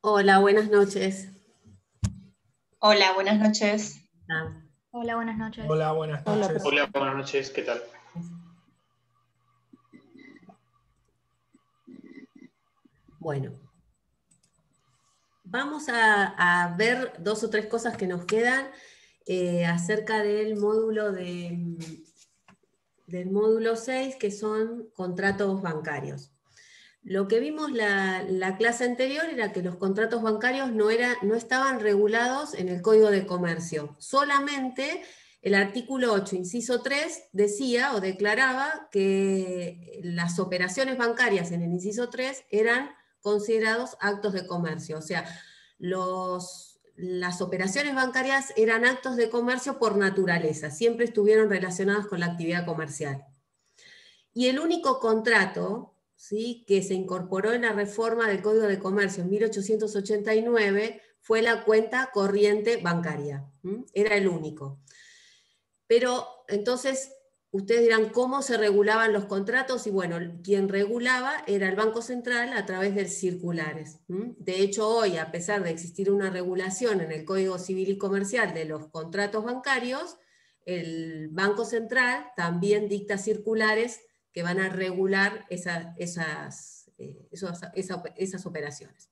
Hola, buenas noches. Hola, buenas noches. Ah, Hola, buenas noches. Hola, buenas noches. Hola, buenas noches, ¿qué tal? Bueno, vamos a ver dos o tres cosas que nos quedan acerca del módulo 6, que son contratos bancarios. Lo que vimos la clase anterior era que los contratos bancarios no estaban regulados en el Código de Comercio. Solamente el artículo 8, inciso 3, decía o declaraba que las operaciones bancarias en el inciso 3 eran considerados actos de comercio. O sea, las operaciones bancarias eran actos de comercio por naturaleza, siempre estuvieron relacionadas con la actividad comercial. Y el único contrato, ¿sí?, que se incorporó en la reforma del Código de Comercio en 1889 fue la cuenta corriente bancaria. Era el único. Pero entonces, ustedes dirán, ¿cómo se regulaban los contratos? Y bueno, quien regulaba era el Banco Central a través de circulares. De hecho, hoy, a pesar de existir una regulación en el Código Civil y Comercial de los contratos bancarios, el Banco Central también dicta circulares que van a regular esas operaciones.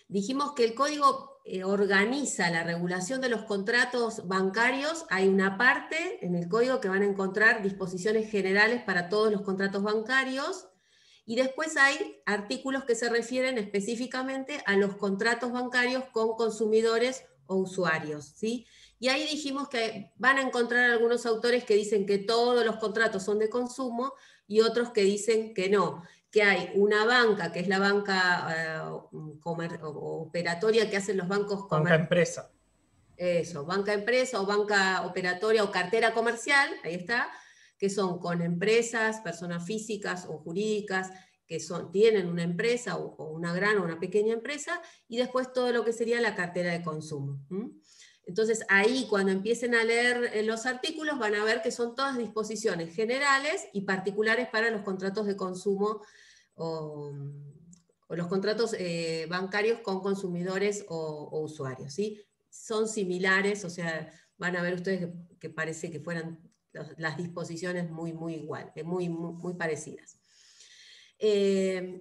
Dijimos que el código organiza la regulación de los contratos bancarios. Hay una parte en el código que van a encontrar disposiciones generales para todos los contratos bancarios, y después hay artículos que se refieren específicamente a los contratos bancarios con consumidores o usuarios, ¿sí? Y ahí dijimos que van a encontrar algunos autores que dicen que todos los contratos son de consumo y otros que dicen que no, que hay una banca, que es la banca operatoria que hacen los bancos Banca empresa. Eso, banca empresa o banca operatoria o cartera comercial, ahí está, que son con empresas, personas físicas o jurídicas, que tienen una empresa o una gran o una pequeña empresa, y después todo lo que sería la cartera de consumo. Entonces ahí, cuando empiecen a leer los artículos, van a ver que son todas disposiciones generales y particulares para los contratos de consumo o los contratos bancarios con consumidores o usuarios, ¿sí? Son similares, o sea, van a ver ustedes que parece que fueran las disposiciones muy igual, muy parecidas.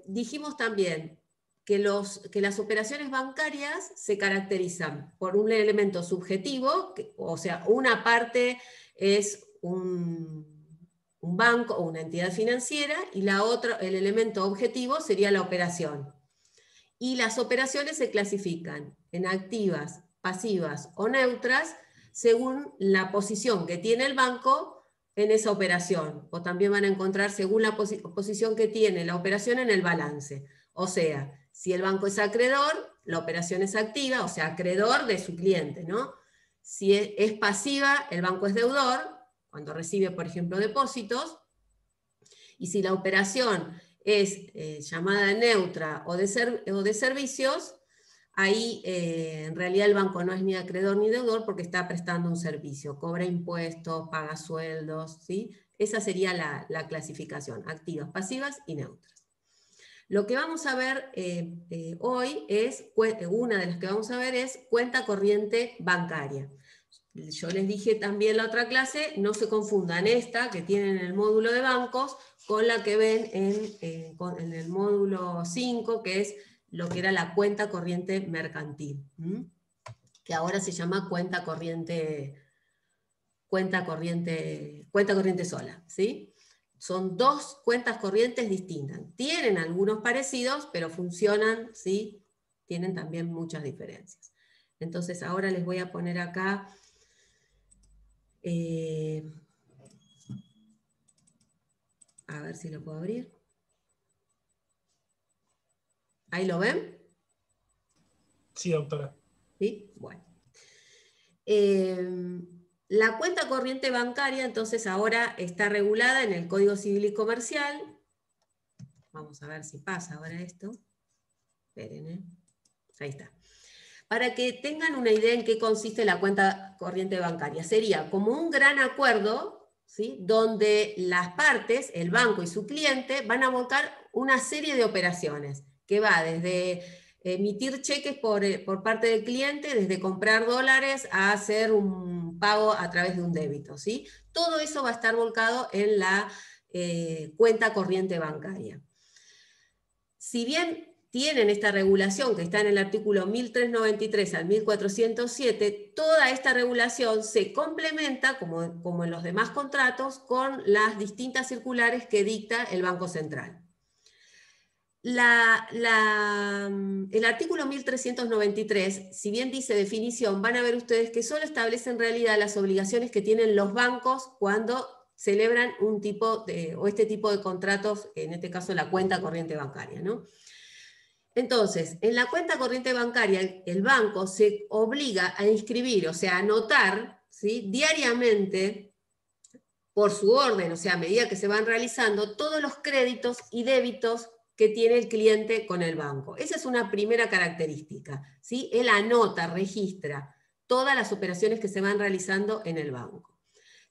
Dijimos también que las operaciones bancarias se caracterizan por un elemento subjetivo, o sea, una parte es un banco o una entidad financiera, y la otra, el elemento objetivo, sería la operación. Y las operaciones se clasifican en activas, pasivas o neutras según la posición que tiene el banco en esa operación, o también van a encontrar según la posición que tiene la operación en el balance. O sea, si el banco es acreedor, la operación es activa, o sea, acreedor de su cliente, ¿no? Si es pasiva, el banco es deudor, cuando recibe, por ejemplo, depósitos. Y si la operación es llamada neutra o de servicios, ahí en realidad el banco no es ni acreedor ni deudor porque está prestando un servicio, cobra impuestos, paga sueldos, ¿sí? Esa sería la clasificación, activas, pasivas y neutras. Lo que vamos a ver hoy una de las que vamos a ver es cuenta corriente bancaria. Yo les dije también en la otra clase, no se confundan esta que tienen en el módulo de bancos con la que ven en el módulo 5, que es lo que era la cuenta corriente mercantil, que ahora se llama cuenta corriente sola, ¿sí? Son dos cuentas corrientes distintas. Tienen algunos parecidos, pero funcionan, ¿sí? Tienen también muchas diferencias. Entonces ahora les voy a poner acá a ver si lo puedo abrir. ¿Ahí lo ven? Sí, doctora. ¿Sí? Bueno. La cuenta corriente bancaria, entonces, ahora está regulada en el Código Civil y Comercial. Vamos a ver si pasa ahora esto. Esperen, ahí está. Para que tengan una idea en qué consiste la cuenta corriente bancaria. Sería como un gran acuerdo, ¿sí?, donde las partes, el banco y su cliente, van a volcar una serie de operaciones, que va desde emitir cheques por parte del cliente, desde comprar dólares a hacer un pago a través de un débito, ¿sí? Todo eso va a estar volcado en la cuenta corriente bancaria. Si bien tienen esta regulación que está en el artículo 1393 al 1407, toda esta regulación se complementa, como en los demás contratos, con las distintas circulares que dicta el Banco Central. El artículo 1393, si bien dice definición, van a ver ustedes que solo establece en realidad las obligaciones que tienen los bancos cuando celebran este tipo de contratos, en este caso la cuenta corriente bancaria, ¿no? Entonces, en la cuenta corriente bancaria, el banco se obliga a inscribir, o sea, a anotar, ¿sí?, diariamente, por su orden, o sea, a medida que se van realizando, todos los créditos y débitos que tiene el cliente con el banco. Esa es una primera característica, ¿sí? Él anota, registra todas las operaciones que se van realizando en el banco.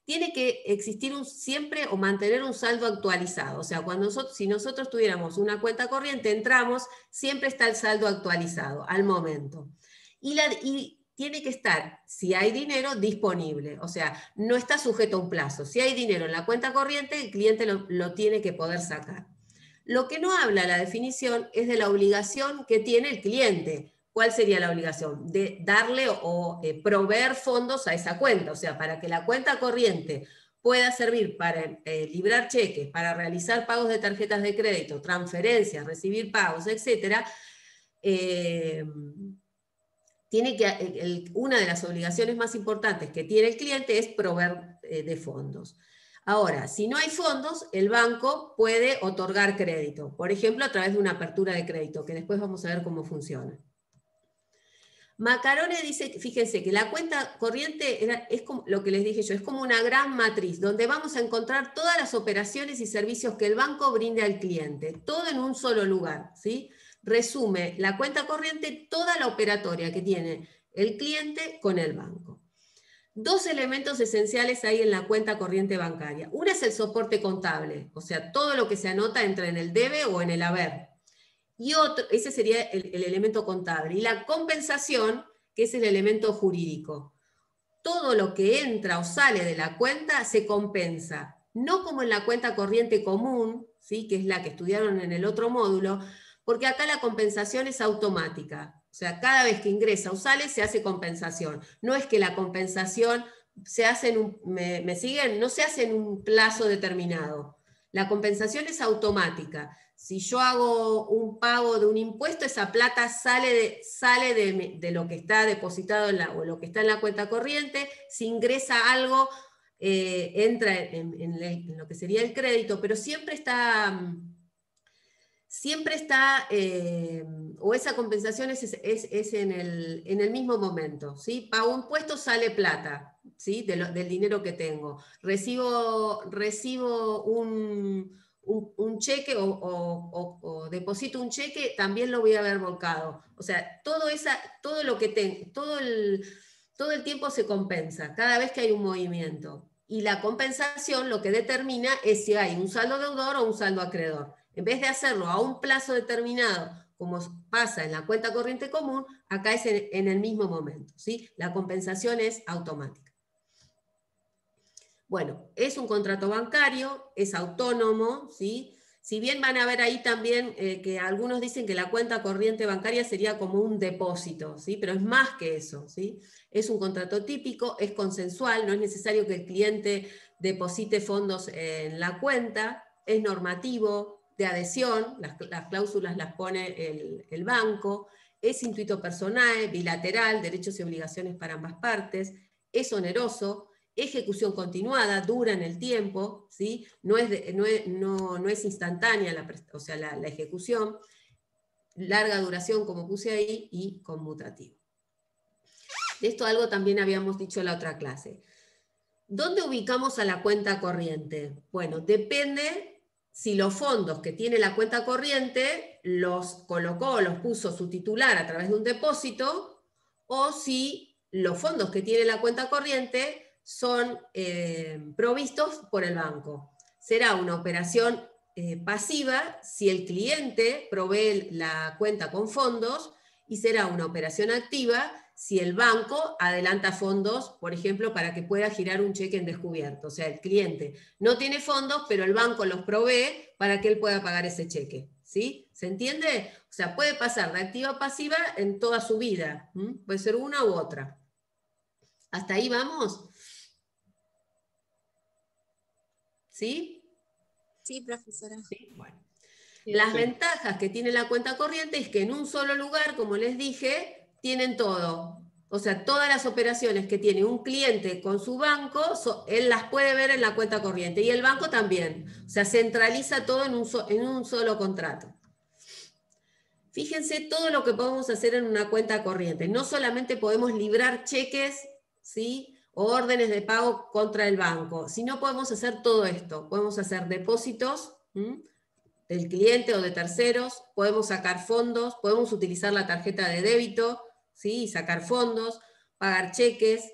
Tiene que existir siempre o mantener un saldo actualizado. O sea, si nosotros tuviéramos una cuenta corriente, entramos, siempre está el saldo actualizado al momento. Y tiene que estar, si hay dinero, disponible. O sea, no está sujeto a un plazo. Si hay dinero en la cuenta corriente, el cliente lo tiene que poder sacar. Lo que no habla la definición es de la obligación que tiene el cliente. ¿Cuál sería la obligación? De darle o proveer fondos a esa cuenta, o sea, para que la cuenta corriente pueda servir para librar cheques, para realizar pagos de tarjetas de crédito, transferencias, recibir pagos, etc. Una de las obligaciones más importantes que tiene el cliente es proveer de fondos. Ahora, si no hay fondos, el banco puede otorgar crédito, por ejemplo, a través de una apertura de crédito, que después vamos a ver cómo funciona. Maccarone dice, fíjense, que la cuenta corriente es como lo que les dije yo, es como una gran matriz, donde vamos a encontrar todas las operaciones y servicios que el banco brinde al cliente, todo en un solo lugar, ¿sí? Resume la cuenta corriente toda la operatoria que tiene el cliente con el banco. Dos elementos esenciales hay en la cuenta corriente bancaria. Una es el soporte contable, o sea, todo lo que se anota entra en el debe o en el haber. Y ese sería el elemento contable. Y la compensación, que es el elemento jurídico. Todo lo que entra o sale de la cuenta se compensa. No como en la cuenta corriente común, ¿sí?, que es la que estudiaron en el otro módulo, porque acá la compensación es automática. O sea, cada vez que ingresa o sale se hace compensación. No es que la compensación se hace ¿me siguen? No se hace en un plazo determinado. La compensación es automática. Si yo hago un pago de un impuesto, esa plata sale de lo que está depositado o lo que está en la cuenta corriente. Si ingresa algo, entra en lo que sería el crédito, pero siempre está, o esa compensación es en el mismo momento, ¿sí? Pago impuesto, sale plata, ¿sí?, del dinero que tengo. Recibo un cheque o deposito un cheque, también lo voy a ver volcado. O sea, todo el tiempo se compensa, cada vez que hay un movimiento. Y la compensación lo que determina es si hay un saldo deudor o un saldo acreedor. En vez de hacerlo a un plazo determinado, como pasa en la cuenta corriente común, acá es en el mismo momento, ¿sí? La compensación es automática. Bueno, es un contrato bancario, es autónomo, ¿sí? Si bien van a ver ahí también que algunos dicen que la cuenta corriente bancaria sería como un depósito, ¿sí? Pero es más que eso, ¿sí? Es un contrato típico, es consensual, no es necesario que el cliente deposite fondos en la cuenta, es normativo, de adhesión, las cláusulas las pone el banco, es intuito personae, bilateral, derechos y obligaciones para ambas partes, es oneroso, ejecución continuada, dura en el tiempo, ¿sí? No es instantánea la ejecución, larga duración, como puse ahí, y conmutativo. De esto algo también habíamos dicho en la otra clase. ¿Dónde ubicamos a la cuenta corriente? Bueno, depende si los fondos que tiene la cuenta corriente los colocó, los puso su titular a través de un depósito, o si los fondos que tiene la cuenta corriente son provistos por el banco. Será una operación pasiva si el cliente provee la cuenta con fondos, y será una operación activa si el banco adelanta fondos, por ejemplo, para que pueda girar un cheque en descubierto. O sea, el cliente no tiene fondos, pero el banco los provee para que él pueda pagar ese cheque. ¿Sí? ¿Se entiende? O sea, puede pasar de activa a pasiva en toda su vida. Puede ser una u otra. ¿Hasta ahí vamos? ¿Sí? Sí, profesora. Sí, bueno. Las ventajas que tiene la cuenta corriente es que en un solo lugar, como les dije, tienen todo. O sea, todas las operaciones que tiene un cliente con su banco, él las puede ver en la cuenta corriente. Y el banco también. O sea, centraliza todo en un solo contrato. Fíjense todo lo que podemos hacer en una cuenta corriente. No solamente podemos librar cheques, ¿sí?, o órdenes de pago contra el banco, sino podemos hacer todo esto. Podemos hacer depósitos del cliente o de terceros, podemos sacar fondos, podemos utilizar la tarjeta de débito, ¿sí?, y sacar fondos, pagar cheques,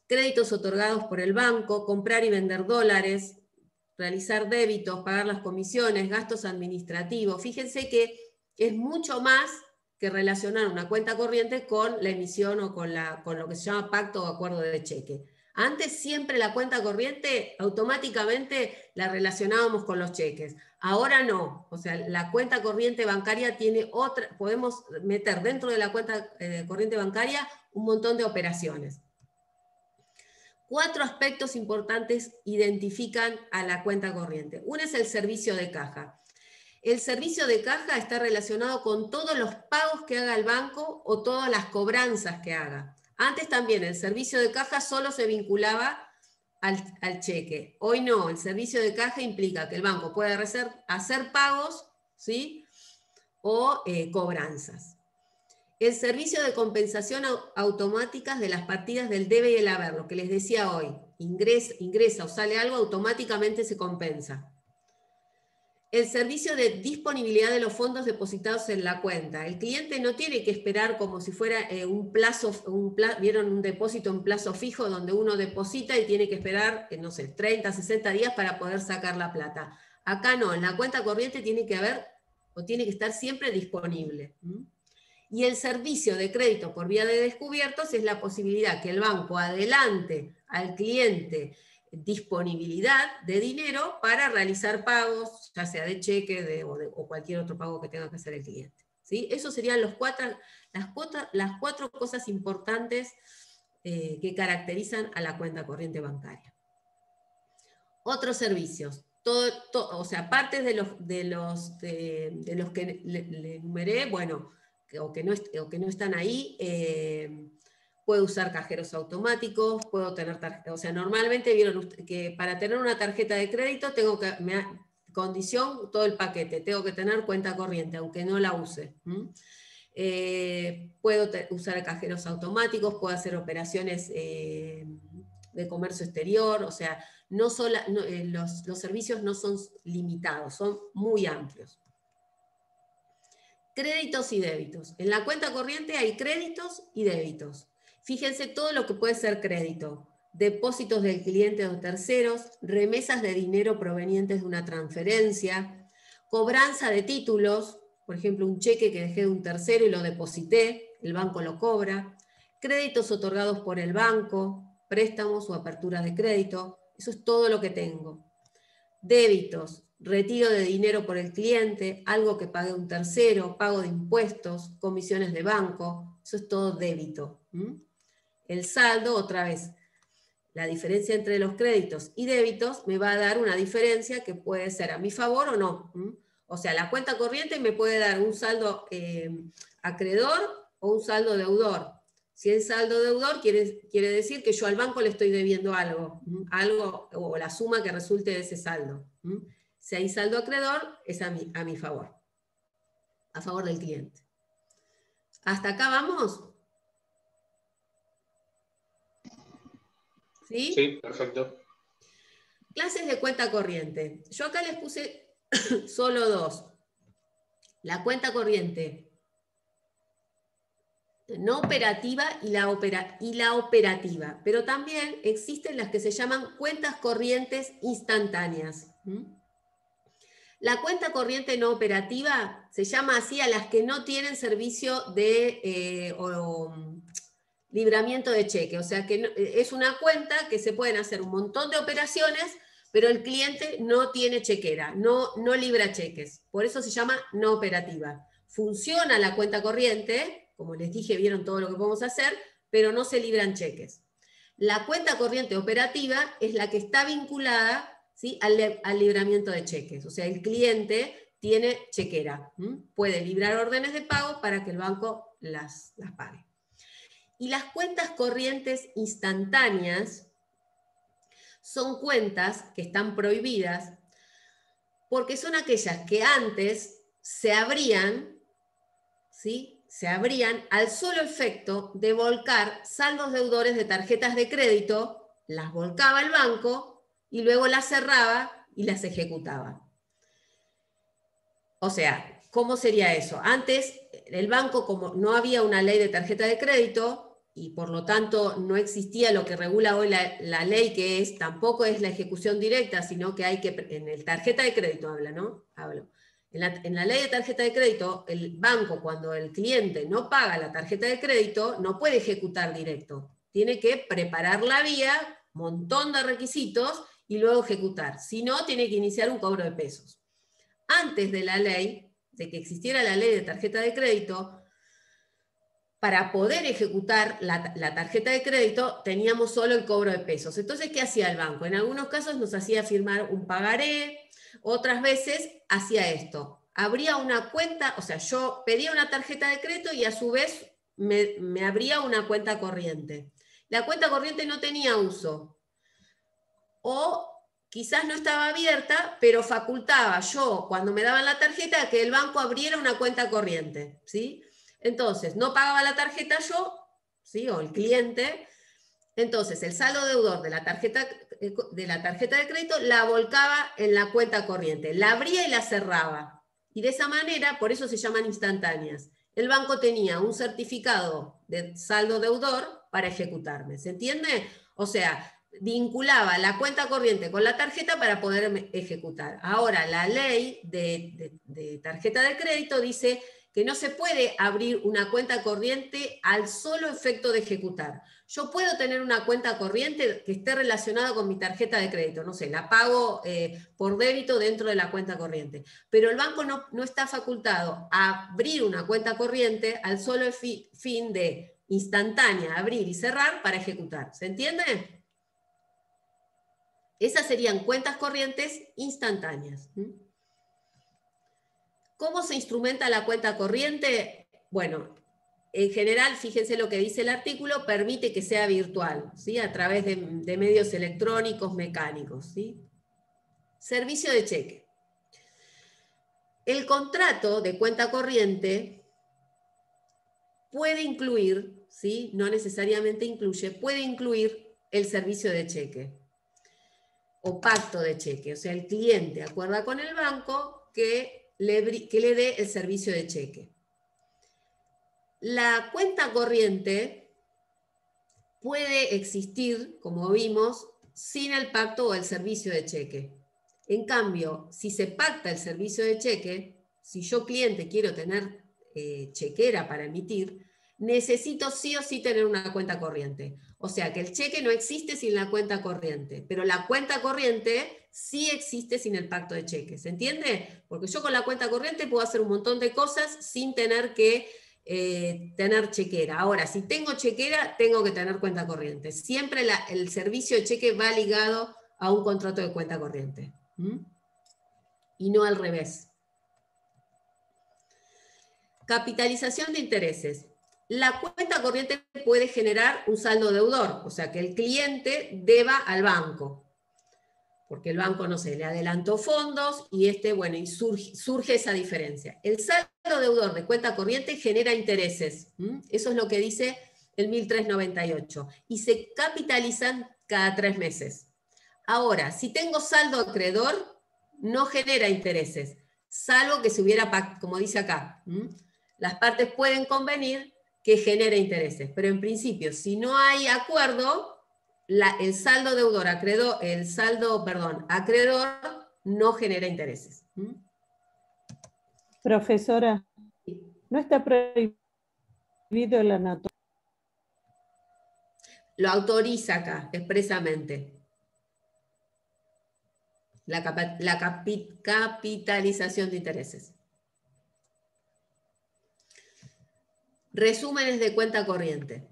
créditos otorgados por el banco, comprar y vender dólares, realizar débitos, pagar las comisiones, gastos administrativos. Fíjense que es mucho más que relacionar una cuenta corriente con la emisión o con lo que se llama pacto o acuerdo de cheque. Antes siempre la cuenta corriente automáticamente la relacionábamos con los cheques. Ahora no. O sea, la cuenta corriente bancaria tiene otra, podemos meter dentro de la cuenta corriente bancaria un montón de operaciones. 4 aspectos importantes identifican a la cuenta corriente. Uno es el servicio de caja. El servicio de caja está relacionado con todos los pagos que haga el banco o todas las cobranzas que haga. Antes también el servicio de caja solo se vinculaba al cheque. Hoy no, el servicio de caja implica que el banco puede hacer pagos, ¿sí?, o cobranzas. El servicio de compensación automáticas de las partidas del debe y el haber, lo que les decía hoy, ingresa o sale algo, automáticamente se compensa. El servicio de disponibilidad de los fondos depositados en la cuenta. El cliente no tiene que esperar como si fuera un plazo, vieron un depósito en plazo fijo donde uno deposita y tiene que esperar, no sé, 30, 60 días para poder sacar la plata. Acá no, en la cuenta corriente tiene que haber o tiene que estar siempre disponible. Y el servicio de crédito por vía de descubiertos es la posibilidad que el banco adelante al cliente disponibilidad de dinero para realizar pagos, ya sea de cheque o cualquier otro pago que tenga que hacer el cliente. ¿Sí? Esos serían las cuatro cosas importantes que caracterizan a la cuenta corriente bancaria. Otros servicios. O sea, aparte de los que le enumeré, bueno, o que no están ahí, puedo usar cajeros automáticos, puedo tener o sea, normalmente vieron que para tener una tarjeta de crédito tengo que, condición, todo el paquete, tengo que tener cuenta corriente, aunque no la use. Puedo usar cajeros automáticos, puedo hacer operaciones de comercio exterior, o sea, los servicios no son limitados, son muy amplios. Créditos y débitos. En la cuenta corriente hay créditos y débitos. Fíjense todo lo que puede ser crédito. Depósitos del cliente o terceros, remesas de dinero provenientes de una transferencia, cobranza de títulos, por ejemplo, un cheque que dejé de un tercero y lo deposité, el banco lo cobra, créditos otorgados por el banco, préstamos o aperturas de crédito, eso es todo lo que tengo. Débitos, retiro de dinero por el cliente, algo que pague un tercero, pago de impuestos, comisiones de banco, eso es todo débito. El saldo, otra vez, la diferencia entre los créditos y débitos me va a dar una diferencia que puede ser a mi favor o no. O sea, la cuenta corriente me puede dar un saldo acreedor o un saldo deudor. Si es saldo deudor, quiere decir que yo al banco le estoy debiendo algo, o la suma que resulte de ese saldo. Si hay saldo acreedor, es a mi favor, a favor del cliente. ¿Hasta acá vamos? ¿Sí? Sí, perfecto. Clases de cuenta corriente. Yo acá les puse solo 2. La cuenta corriente no operativa y la operativa. Pero también existen las que se llaman cuentas corrientes instantáneas. La cuenta corriente no operativa se llama así a las que no tienen servicio de libramiento de cheque. O sea que es una cuenta que se pueden hacer un montón de operaciones, pero el cliente no tiene chequera, no libra cheques. Por eso se llama no operativa. Funciona la cuenta corriente, como les dije, vieron todo lo que podemos hacer, pero no se libran cheques. La cuenta corriente operativa es la que está vinculada, ¿sí?, al libramiento de cheques. O sea, el cliente tiene chequera, puede librar órdenes de pago para que el banco las pague. Y las cuentas corrientes instantáneas son cuentas que están prohibidas porque son aquellas que antes se abrían, ¿sí?, se abrían al solo efecto de volcar saldos deudores de tarjetas de crédito, las volcaba el banco y luego las cerraba y las ejecutaba. O sea, ¿cómo sería eso? Antes, el banco, como no había una ley de tarjeta de crédito y por lo tanto no existía lo que regula hoy la ley, que tampoco es la ejecución directa, sino que hay que, en el tarjeta de crédito habla, ¿no? Hablo. En la ley de tarjeta de crédito, el banco, cuando el cliente no paga la tarjeta de crédito, no puede ejecutar directo. Tiene que preparar la vía, montón de requisitos, y luego ejecutar. Si no, tiene que iniciar un cobro de pesos. Antes de la ley, de que existiera la ley de tarjeta de crédito, para poder ejecutar la tarjeta de crédito, teníamos solo el cobro de pesos. Entonces, ¿qué hacía el banco? En algunos casos nos hacía firmar un pagaré, otras veces hacía esto. Abría una cuenta, o sea, yo pedía una tarjeta de crédito y a su vez me abría una cuenta corriente. La cuenta corriente no tenía uso. O quizás no estaba abierta, pero facultaba yo, cuando me daban la tarjeta, que el banco abriera una cuenta corriente, ¿sí? Entonces, no pagaba la tarjeta yo, ¿sí?, o el cliente. Entonces, el saldo deudor de la tarjeta de crédito la volcaba en la cuenta corriente, la abría y la cerraba. Y de esa manera, por eso se llaman instantáneas. El banco tenía un certificado de saldo deudor para ejecutarme. ¿Se entiende? O sea, vinculaba la cuenta corriente con la tarjeta para poder ejecutar. Ahora, la ley de tarjeta de crédito dice que no se puede abrir una cuenta corriente al solo efecto de ejecutar. Yo puedo tener una cuenta corriente que esté relacionada con mi tarjeta de crédito, no sé, la pago por débito dentro de la cuenta corriente, pero el banco no está facultado a abrir una cuenta corriente al solo fin de instantánea, abrir y cerrar para ejecutar. ¿Se entiende? Esas serían cuentas corrientes instantáneas. ¿Cómo se instrumenta la cuenta corriente? Bueno, en general, fíjense lo que dice el artículo, permite que sea virtual, ¿sí?, a través de medios electrónicos, mecánicos, ¿sí? Servicio de cheque. El contrato de cuenta corriente puede incluir, ¿sí?, no necesariamente incluye, puede incluir el servicio de cheque o pacto de cheque. O sea, el cliente acuerda con el banco que le dé el servicio de cheque. La cuenta corriente puede existir, como vimos, sin el pacto o el servicio de cheque. En cambio, si se pacta el servicio de cheque, si yo cliente quiero tener chequera para emitir, necesito sí o sí tener una cuenta corriente. O sea que el cheque no existe sin la cuenta corriente, pero la cuenta corriente sí existe sin el pacto de cheque. ¿Se entiende? Porque yo con la cuenta corriente puedo hacer un montón de cosas sin tener que tener chequera. Ahora, si tengo chequera, tengo que tener cuenta corriente. Siempre el servicio de cheque va ligado a un contrato de cuenta corriente. Y no al revés. Capitalización de intereses. La cuenta corriente puede generar un saldo deudor, o sea que el cliente deba al banco, porque el banco, no sé, le adelantó fondos y bueno, y surge esa diferencia. El saldo deudor de cuenta corriente genera intereses, eso es lo que dice el 1398, y se capitalizan cada 3 meses. Ahora, si tengo saldo acreedor, no genera intereses, salvo que se hubiera, como dice acá, las partes pueden convenir que genere intereses, pero en principio, si no hay acuerdo, el saldo deudor acreedor, acreedor no genera intereses. Profesora, ¿no está prohibido el anatomía? Lo autoriza acá, expresamente. La capitalización de intereses. Resúmenes de cuenta corriente.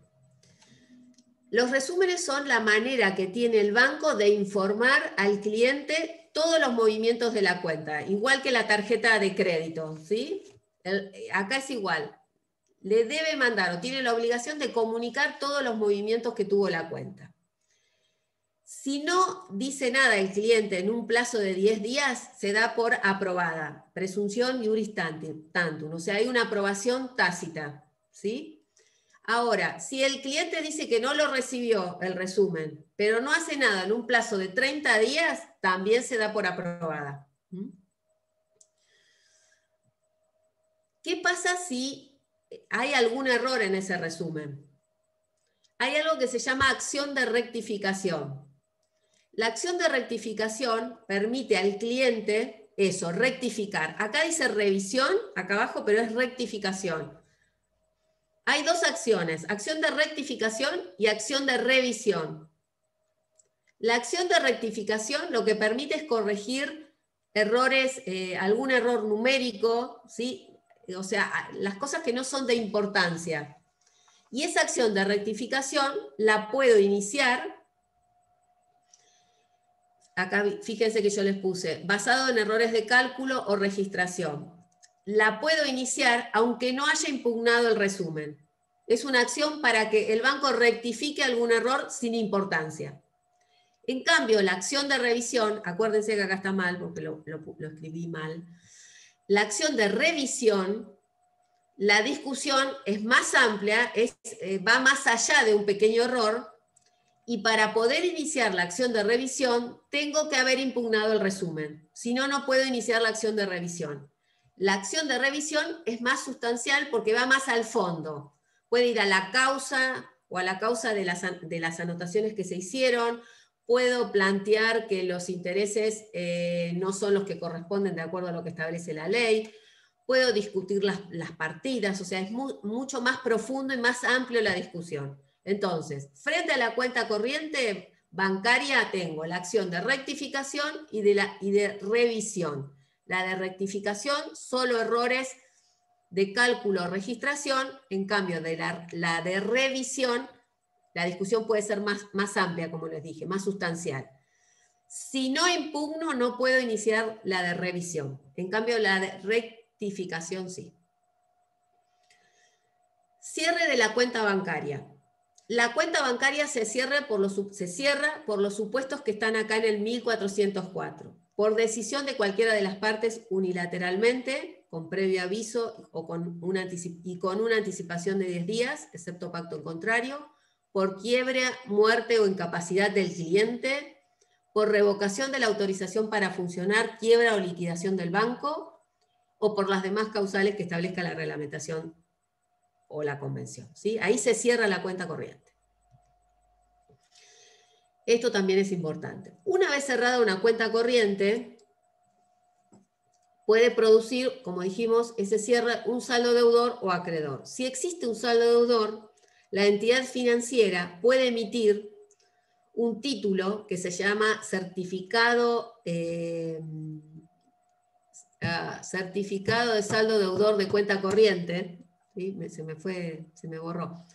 Los resúmenes son la manera que tiene el banco de informar al cliente todos los movimientos de la cuenta, igual que la tarjeta de crédito, ¿sí? Acá es igual. Le debe mandar o tiene la obligación de comunicar todos los movimientos que tuvo la cuenta. Si no dice nada el cliente en un plazo de 10 días, se da por aprobada. Presunción iuris tantum, o sea, hay una aprobación tácita, ¿sí? Ahora, si el cliente dice que no lo recibió el resumen, pero no hace nada en un plazo de 30 días, también se da por aprobada. ¿Qué pasa si hay algún error en ese resumen? Hay algo que se llama acción de rectificación. La acción de rectificación permite al cliente eso, rectificar. Acá dice revisión, acá abajo, pero es rectificación. Hay dos acciones, acción de rectificación y acción de revisión. La acción de rectificación lo que permite es corregir errores, algún error numérico, ¿sí? O sea, las cosas que no son de importancia. Y esa acción de rectificación la puedo iniciar, acá fíjense que yo les puse, basado en errores de cálculo o registración. La puedo iniciar aunque no haya impugnado el resumen. Es una acción para que el banco rectifique algún error sin importancia. En cambio, la acción de revisión, acuérdense que acá está mal porque lo escribí mal, la acción de revisión, la discusión es más amplia, va más allá de un pequeño error, y para poder iniciar la acción de revisión tengo que haber impugnado el resumen, si no, no puedo iniciar la acción de revisión. La acción de revisión es más sustancial porque va más al fondo. Puede ir a la causa o a la causa de las anotaciones que se hicieron. Puedo plantear que los intereses no son los que corresponden de acuerdo a lo que establece la ley. Puedo discutir las partidas, o sea, es mucho más profundo y más amplio la discusión. Entonces, frente a la cuenta corriente bancaria tengo la acción de rectificación y de revisión. La de rectificación, solo errores de cálculo o registración, en cambio de la de revisión, la discusión puede ser más amplia, como les dije, más sustancial. Si no impugno, no puedo iniciar la de revisión. En cambio, la de rectificación sí. Cierre de la cuenta bancaria. La cuenta bancaria se cierra por los supuestos que están acá en el 1404, por decisión de cualquiera de las partes unilateralmente, con previo aviso y con una anticipación de 10 días, excepto pacto en contrario, por quiebre, muerte o incapacidad del cliente, por revocación de la autorización para funcionar, quiebra o liquidación del banco, o por las demás causales que establezca la reglamentación o la convención, ¿sí? Ahí se cierra la cuenta corriente. Esto también es importante. Una vez cerrada una cuenta corriente, puede producir, como dijimos, ese cierre, un saldo deudor o acreedor. Si existe un saldo deudor, la entidad financiera puede emitir un título que se llama certificado de saldo deudor de cuenta corriente. ¿Sí? Se me borró.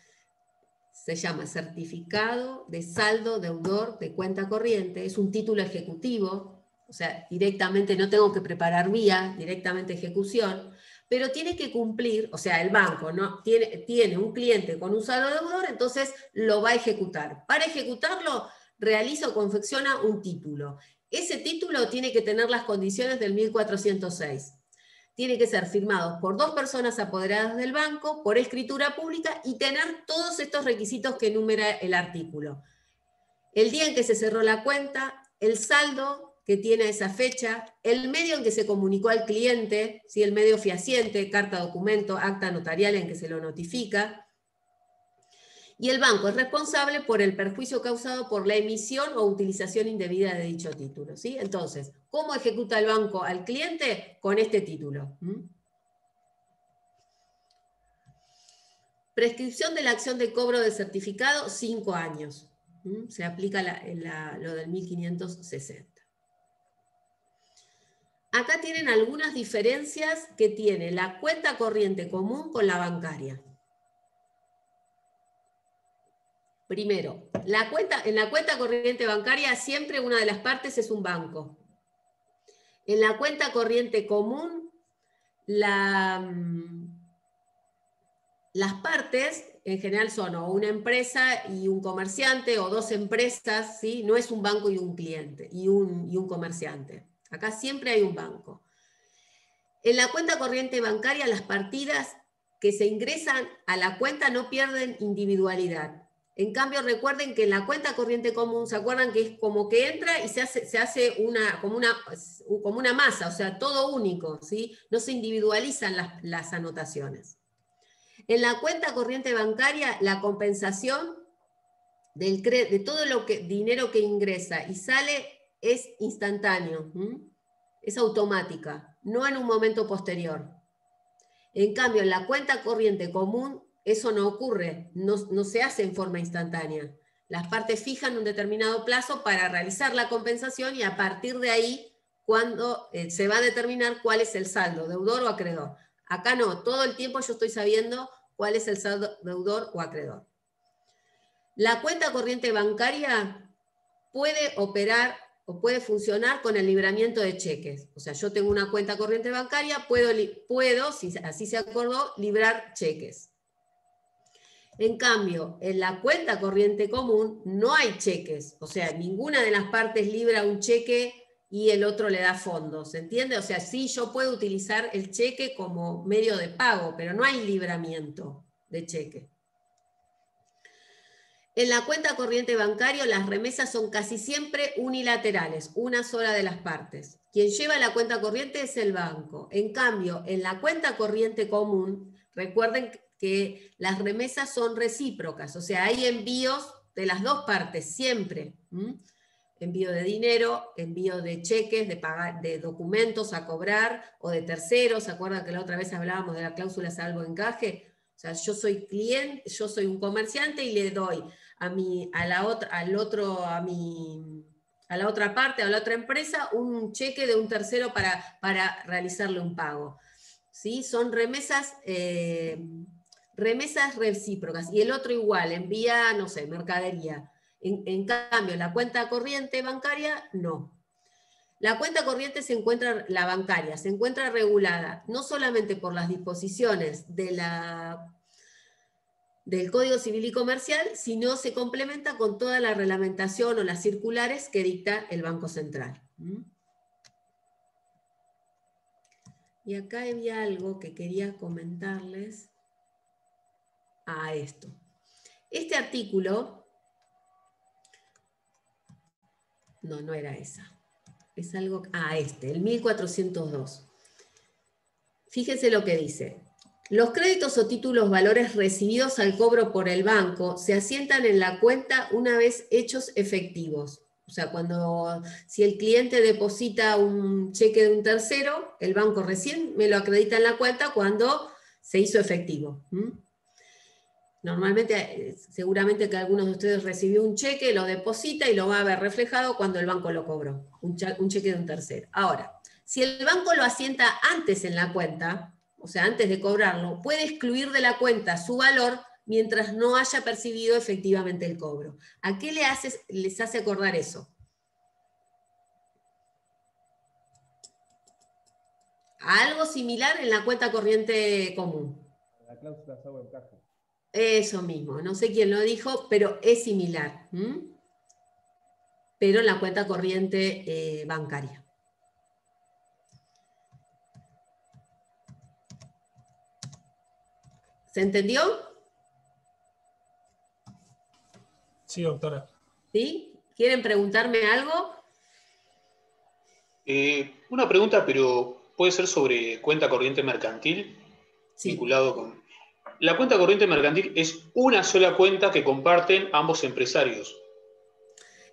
Se llama certificado de saldo deudor de cuenta corriente. Es un título ejecutivo, o sea, directamente no tengo que preparar vía, directamente ejecución, pero tiene que cumplir, o sea, el banco ¿no? tiene un cliente con un saldo deudor, entonces lo va a ejecutar. Para ejecutarlo, realiza o confecciona un título. Ese título tiene que tener las condiciones del 1406. Tiene que ser firmado por 2 personas apoderadas del banco, por escritura pública y tener todos estos requisitos que enumera el artículo. El día en que se cerró la cuenta, el saldo que tiene esa fecha, el medio en que se comunicó al cliente, ¿sí? El medio fehaciente, carta, documento, acta notarial en que se lo notifica. Y el banco es responsable por el perjuicio causado por la emisión o utilización indebida de dicho título, ¿sí? Entonces, ¿cómo ejecuta el banco al cliente? Con este título. Prescripción de la acción de cobro de certificado, 5 años. Se aplica lo del 1560. Acá tienen algunas diferencias que tiene la cuenta corriente común con la bancaria. Primero, en la cuenta corriente bancaria siempre una de las partes es un banco. En la cuenta corriente común, las partes en general son o una empresa y un comerciante, o dos empresas, ¿sí? No es un banco y un cliente, y un comerciante. Acá siempre hay un banco. En la cuenta corriente bancaria, las partidas que se ingresan a la cuenta no pierden individualidad. En cambio, recuerden que en la cuenta corriente común, ¿se acuerdan que es como que entra y se hace como una masa, o sea, todo único, ¿sí? No se individualizan las anotaciones. En la cuenta corriente bancaria, la compensación de todo dinero que ingresa y sale es instantáneo, es automática, no en un momento posterior. En cambio, en la cuenta corriente común, eso no ocurre, no se hace en forma instantánea. Las partes fijan un determinado plazo para realizar la compensación y a partir de ahí, cuando se va a determinar cuál es el saldo, deudor o acreedor. Acá no, todo el tiempo yo estoy sabiendo cuál es el saldo deudor o acreedor. La cuenta corriente bancaria puede operar o puede funcionar con el libramiento de cheques. O sea, yo tengo una cuenta corriente bancaria, puedo, si así se acordó, librar cheques. En cambio, en la cuenta corriente común no hay cheques. O sea, ninguna de las partes libra un cheque y el otro le da fondos. ¿Se entiende? O sea, sí, yo puedo utilizar el cheque como medio de pago, pero no hay libramiento de cheque. En la cuenta corriente bancaria, las remesas son casi siempre unilaterales, una sola de las partes. Quien lleva la cuenta corriente es el banco. En cambio, en la cuenta corriente común, recuerden que las remesas son recíprocas, o sea, hay envíos de las dos partes, siempre. Envío de dinero, envío de cheques, de documentos a cobrar, o de terceros. ¿Se acuerdan que la otra vez hablábamos de la cláusula salvo encaje? O sea, yo soy cliente, yo soy un comerciante y le doy a la otra parte, a la otra empresa, un cheque de un tercero para realizarle un pago. ¿Sí? Son remesas recíprocas. Y el otro igual, envía, no sé, mercadería. En cambio, la cuenta corriente bancaria, no. La cuenta corriente la bancaria se encuentra regulada no solamente por las disposiciones del Código Civil y Comercial, sino se complementa con toda la reglamentación o las circulares que dicta el Banco Central. Y acá había algo que quería comentarles a esto. Este artículo, no era esa, es algo, el 1402. Fíjense lo que dice. Los créditos o títulos valores recibidos al cobro por el banco se asientan en la cuenta una vez hechos efectivos. O sea, si el cliente deposita un cheque de un tercero, el banco recién me lo acredita en la cuenta cuando se hizo efectivo. Normalmente, seguramente que algunos de ustedes recibió un cheque, lo deposita y lo va a ver reflejado cuando el banco lo cobró, un cheque de un tercero. Ahora, si el banco lo asienta antes en la cuenta, o sea, antes de cobrarlo, puede excluir de la cuenta su valor mientras no haya percibido efectivamente el cobro. ¿A qué les hace acordar eso? A algo similar en la cuenta corriente común. La cláusula salvo encaje. Eso mismo, no sé quién lo dijo, pero es similar. Pero en la cuenta corriente bancaria. ¿Se entendió? Sí, doctora. ¿Sí? ¿Quieren preguntarme algo? Una pregunta, pero puede ser sobre cuenta corriente mercantil, Sí. vinculado con... La cuenta corriente mercantil es una sola cuenta que comparten ambos empresarios.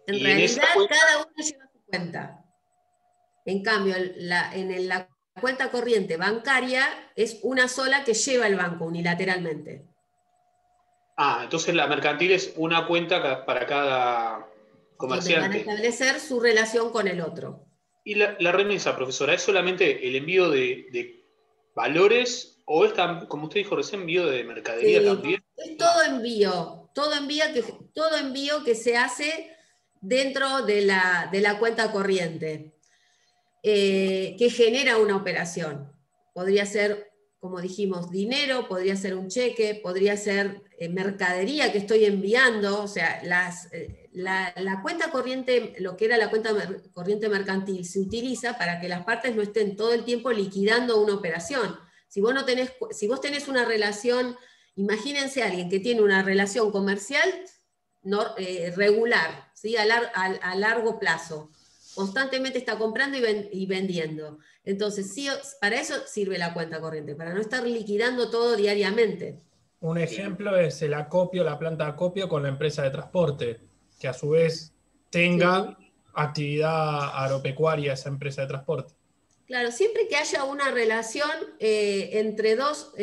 En realidad, cada uno lleva su cuenta. En cambio, en la cuenta corriente bancaria es una sola que lleva el banco unilateralmente. Entonces la mercantil es una cuenta para cada Donde van a comerciante. establecer su relación con el otro. ¿Y la remesa, profesora, es solamente el envío de valores o es, como usted dijo recién, envío de mercadería Sí, también? es todo envío que se hace dentro de la cuenta corriente, que genera una operación. Podría ser, como dijimos, dinero, podría ser un cheque, podría ser mercadería que estoy enviando, o sea, la cuenta corriente, lo que era la cuenta corriente mercantil, se utiliza para que las partes no estén todo el tiempo liquidando una operación. Si vos tenés una relación, imagínense a alguien que tiene una relación comercial regular, ¿sí? a largo plazo. Constantemente está comprando y vendiendo. Entonces, sí, para eso sirve la cuenta corriente, para no estar liquidando todo diariamente. Un ejemplo es el acopio, la planta de acopio con la empresa de transporte, que a su vez tenga actividad agropecuaria esa empresa de transporte. Claro, siempre que haya una relación entre dos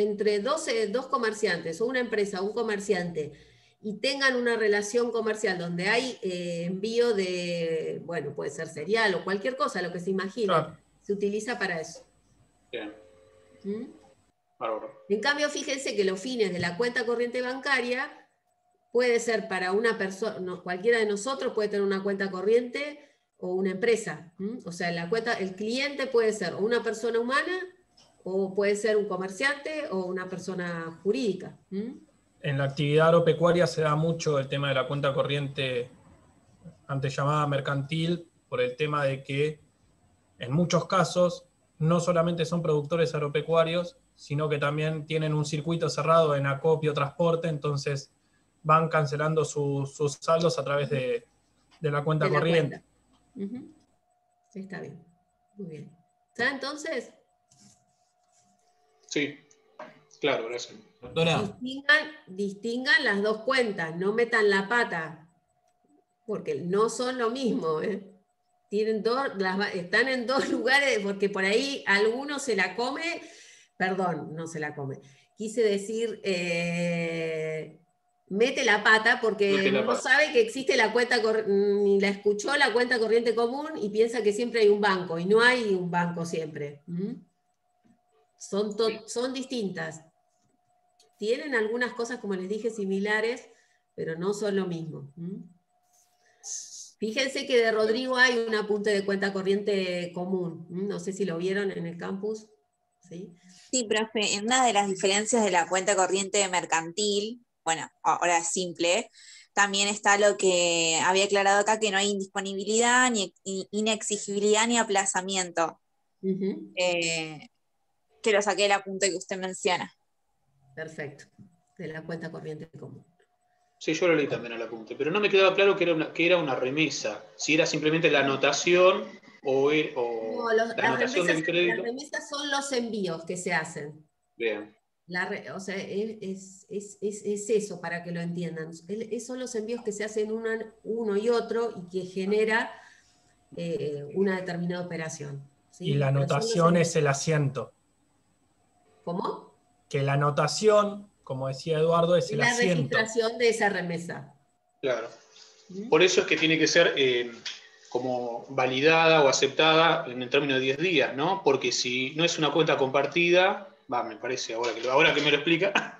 comerciantes, o una empresa o un comerciante, y tengan una relación comercial donde hay envío de, bueno, puede ser cereal o cualquier cosa, lo que se imagine, Claro. se utiliza para eso. Bien. ¿Mm? Bárbaro. En cambio, fíjense que los fines de la cuenta corriente bancaria puede ser para una persona, cualquiera de nosotros puede tener una cuenta corriente o una empresa. O sea, el cliente puede ser o una persona humana, o puede ser un comerciante o una persona jurídica. En la actividad agropecuaria se da mucho el tema de la cuenta corriente antes llamada mercantil, por el tema de que en muchos casos no solamente son productores agropecuarios, sino que también tienen un circuito cerrado en acopio, transporte, entonces van cancelando sus saldos a través de la cuenta De la corriente. cuenta. Está bien. Muy bien. ¿Está entonces? Sí, claro, gracias. Doctora, Distingan las dos cuentas, no metan la pata, porque no son lo mismo, ¿eh? Están en dos lugares, porque por ahí alguno se la come, perdón, no se la come. Quise decir, mete la pata porque no sabe que existe la cuenta, ni la escuchó la cuenta corriente común y piensa que siempre hay un banco, y no hay un banco siempre. Son distintas. Tienen algunas cosas, como les dije, similares, pero no son lo mismo. Fíjense que de Rodrigo hay un apunte de cuenta corriente común. No sé si lo vieron en el campus. Sí, Sí, profe, en una de las diferencias de la cuenta corriente mercantil, bueno, ahora es simple, también está lo que había aclarado acá, que no hay indisponibilidad, ni inexigibilidad, ni aplazamiento, que lo saqué del apunte que usted menciona. perfecto. De la cuenta corriente común. Sí, yo lo leí también al apunte, pero no me quedaba claro que era una remesa, si era simplemente la anotación o No, la anotación del crédito. las remesas son los envíos que se hacen. Bien. O sea, es eso para que lo entiendan. Son los envíos que se hacen uno y otro y que genera una determinada operación. ¿Sí? Y la anotación es el asiento. ¿Cómo? Que la anotación, como decía Eduardo, es el La asiento. registración de esa remesa. Claro. Por eso es que tiene que ser como validada o aceptada en el término de 10 días, ¿no? Porque si no es una cuenta compartida, me parece ahora que me lo explica.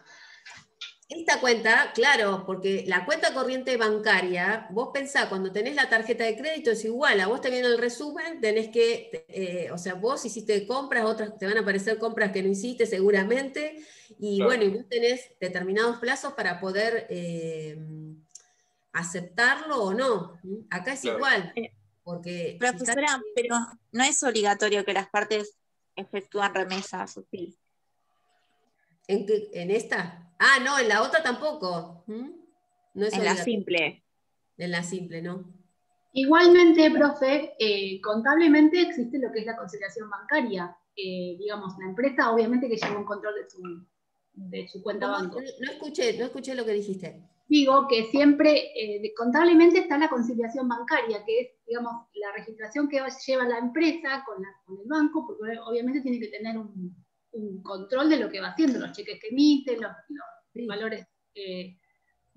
Esta cuenta, claro, porque la cuenta corriente bancaria, vos pensás, cuando tenés la tarjeta de crédito es igual, a vos te viene el resumen, tenés que, o sea, vos hiciste compras, otras te van a aparecer compras que no hiciste seguramente, y Claro. bueno, y vos tenés determinados plazos para poder aceptarlo o no. Acá es Claro. igual, porque... Profesora, pero no es obligatorio que las partes efectúen remesas, ¿o sí? ¿En esta? Ah, no, en la otra tampoco. No es En la obligatorio. simple. En la simple, ¿no? Igualmente, profe, contablemente existe lo que es la conciliación bancaria. Digamos, la empresa obviamente que lleva un control de su cuenta banco. No escuché lo que dijiste. Digo que siempre, contablemente está la conciliación bancaria, que es, digamos, la registración que lleva la empresa con el banco, porque obviamente tiene que tener un control de lo que va haciendo, los cheques que emite, los valores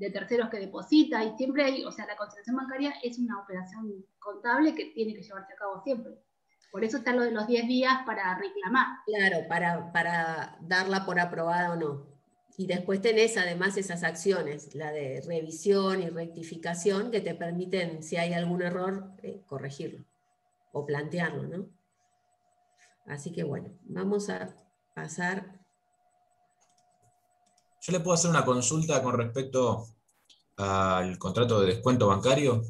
de terceros que deposita, y siempre hay, o sea, la conciliación bancaria es una operación contable que tiene que llevarse a cabo siempre. Por eso está lo de los 10 días para reclamar. Claro, para darla por aprobada o no. Y después tenés además esas acciones, la de revisión y rectificación, que te permiten, si hay algún error, corregirlo o plantearlo, ¿no? Así que bueno, vamos a pasar. ¿Yo le puedo hacer una consulta con respecto al contrato de descuento bancario?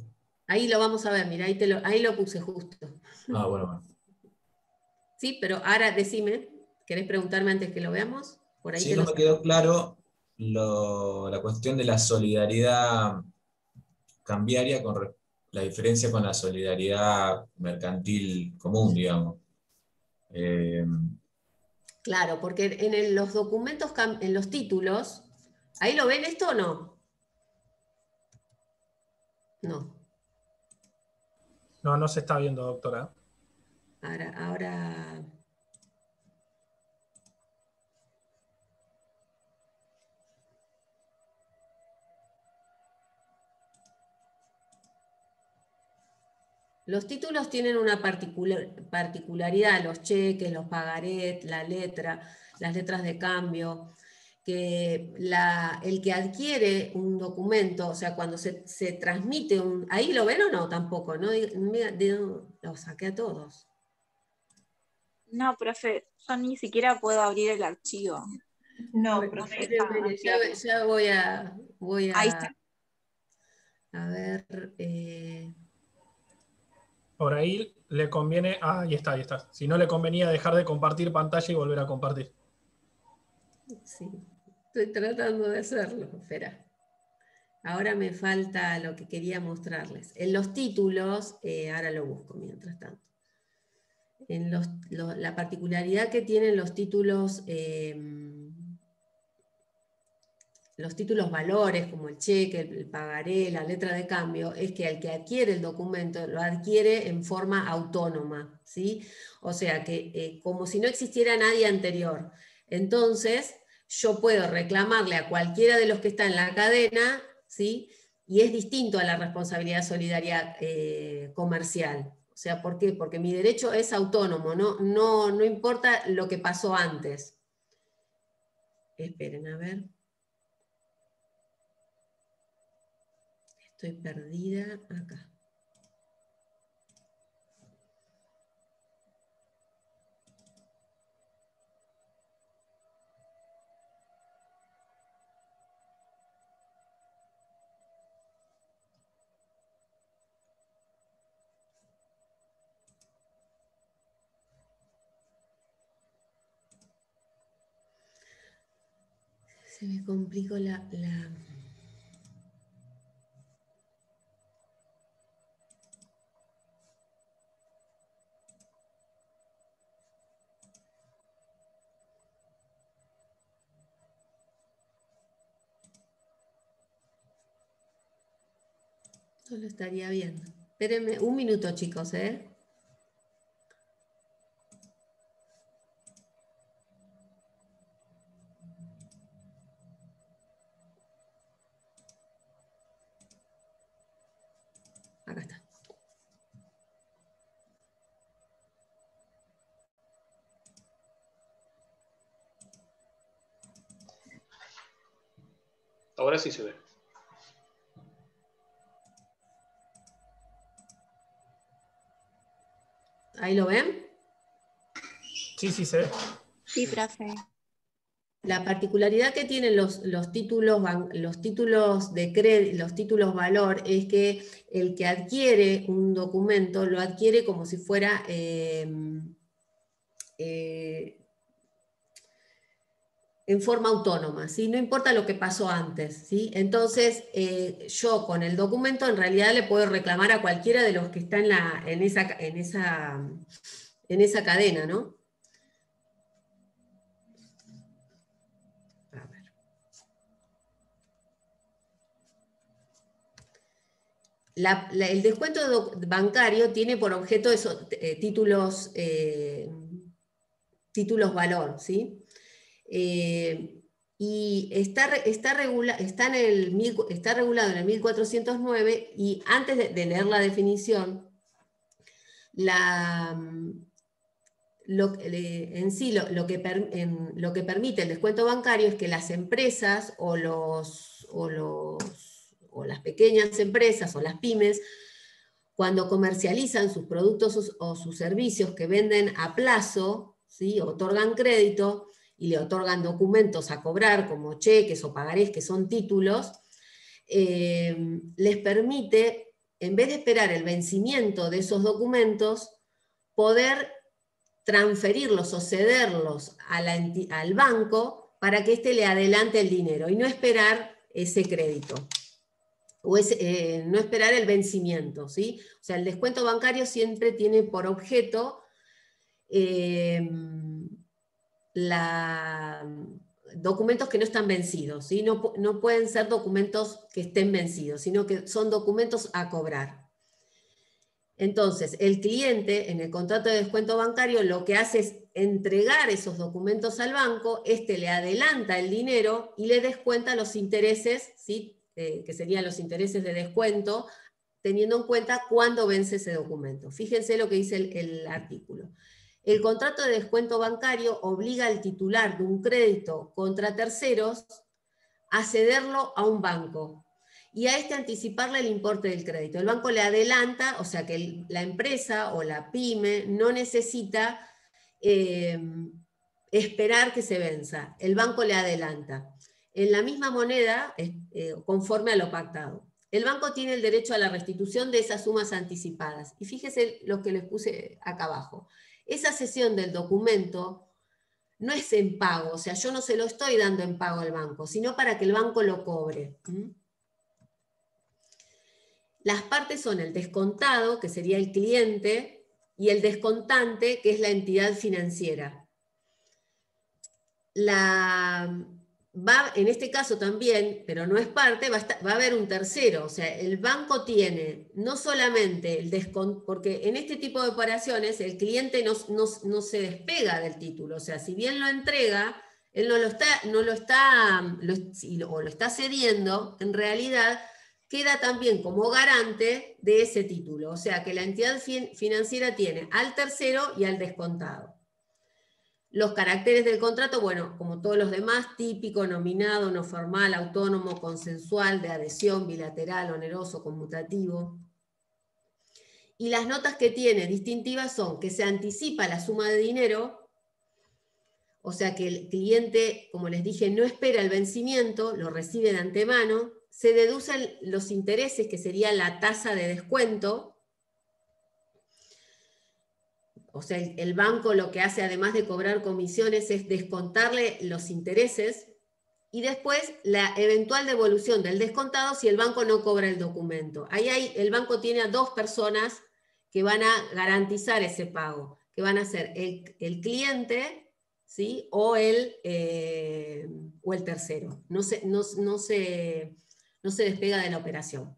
Ahí lo vamos a ver, mira, ahí lo puse justo. Ah, bueno. Sí, pero ahora decime, ¿querés preguntarme antes que lo veamos? Por ahí Sí, te no lo me saco. quedó claro la cuestión de la solidaridad cambiaria la diferencia con la solidaridad mercantil común, digamos. Claro, porque en los documentos, en los títulos, ¿ahí lo ven esto o no? No. No, no se está viendo, doctora. Ahora. Los títulos tienen una particularidad, los cheques, los pagarés, las letras de cambio, que el que adquiere un documento, o sea, cuando se transmite ¿ahí lo ven o no? Tampoco, ¿no? Lo saqué a todos. No, profe, yo ni siquiera puedo abrir el archivo. No, Bueno, profe. espérenme, ya voy a Ahí está. a ver. Por ahí le conviene. Ah, ahí está, ahí está. Si no le convenía dejar de compartir pantalla y volver a compartir. Sí, estoy tratando de hacerlo. Espera. Ahora me falta lo que quería mostrarles. En los títulos, ahora lo busco mientras tanto. En la particularidad que tienen los títulos valores, como el cheque, el pagaré, la letra de cambio, es que el que adquiere el documento lo adquiere en forma autónoma, ¿sí? O sea, que como si no existiera nadie anterior. Entonces, yo puedo reclamarle a cualquiera de los que está en la cadena, ¿sí? Y es distinto a la responsabilidad solidaria comercial. O sea, ¿por qué? Porque mi derecho es autónomo, no importa lo que pasó antes. Esperen, a ver. Estoy perdida acá. Se me complicó la... No lo estaría viendo. Espérenme un minuto, chicos, ¿eh? Acá está. Ahora sí se ve. ¿Ahí lo ven? Sí, sí se ve. Sí, profe. La particularidad que tienen los títulos de crédito, los títulos valor, es que el que adquiere un documento lo adquiere como si fuera en forma autónoma, ¿sí? No importa lo que pasó antes, ¿sí? Entonces, yo con el documento en realidad le puedo reclamar a cualquiera de los que está en esa cadena, ¿no? A ver. El descuento bancario tiene por objeto esos títulos valor, ¿sí? y está regulado en el 1409, y antes de leer la definición, lo que permite el descuento bancario es que las empresas o las pequeñas empresas o las pymes, cuando comercializan sus productos o sus servicios que venden a plazo, ¿sí?, otorgan crédito y le otorgan documentos a cobrar como cheques o pagarés, que son títulos, les permite, en vez de esperar el vencimiento de esos documentos, poder transferirlos o cederlos al banco para que éste le adelante el dinero y no esperar ese crédito, o no esperar el vencimiento, ¿sí? O sea, el descuento bancario siempre tiene por objeto documentos que no están vencidos, ¿sí? No pueden ser documentos que estén vencidos, sino que son documentos a cobrar. Entonces, el cliente en el contrato de descuento bancario lo que hace es entregar esos documentos al banco, este le adelanta el dinero y le descuenta los intereses, ¿sí?, que serían los intereses de descuento, teniendo en cuenta cuándo vence ese documento. Fíjense lo que dice el artículo. El contrato de descuento bancario obliga al titular de un crédito contra terceros a cederlo a un banco y a este anticiparle el importe del crédito. El banco le adelanta, o sea que la empresa o la pyme no necesita esperar que se venza. El banco le adelanta. En la misma moneda, conforme a lo pactado. El banco tiene el derecho a la restitución de esas sumas anticipadas. Y fíjese lo que les puse acá abajo. Esa cesión del documento no es en pago, o sea, yo no se lo estoy dando en pago al banco, sino para que el banco lo cobre. Las partes son el descontado, que sería el cliente, y el descontante, que es la entidad financiera. En este caso también, pero no es parte, va a haber un tercero, o sea, el banco tiene no solamente el descontado, porque en este tipo de operaciones el cliente no se despega del título, o sea, si bien lo entrega, él lo está cediendo, en realidad queda también como garante de ese título, o sea, que la entidad financiera tiene al tercero y al descontado. Los caracteres del contrato, bueno, como todos los demás, típico, nominado, no formal, autónomo, consensual, de adhesión, bilateral, oneroso, conmutativo. Y las notas que tiene distintivas son que se anticipa la suma de dinero, o sea que el cliente, como les dije, no espera el vencimiento, lo recibe de antemano, se deducen los intereses, que sería la tasa de descuento. O sea, el banco lo que hace, además de cobrar comisiones, es descontarle los intereses y después la eventual devolución del descontado si el banco no cobra el documento. El banco tiene a dos personas que van a garantizar ese pago, que van a ser el cliente, ¿sí?, o el tercero. No se despega de la operación.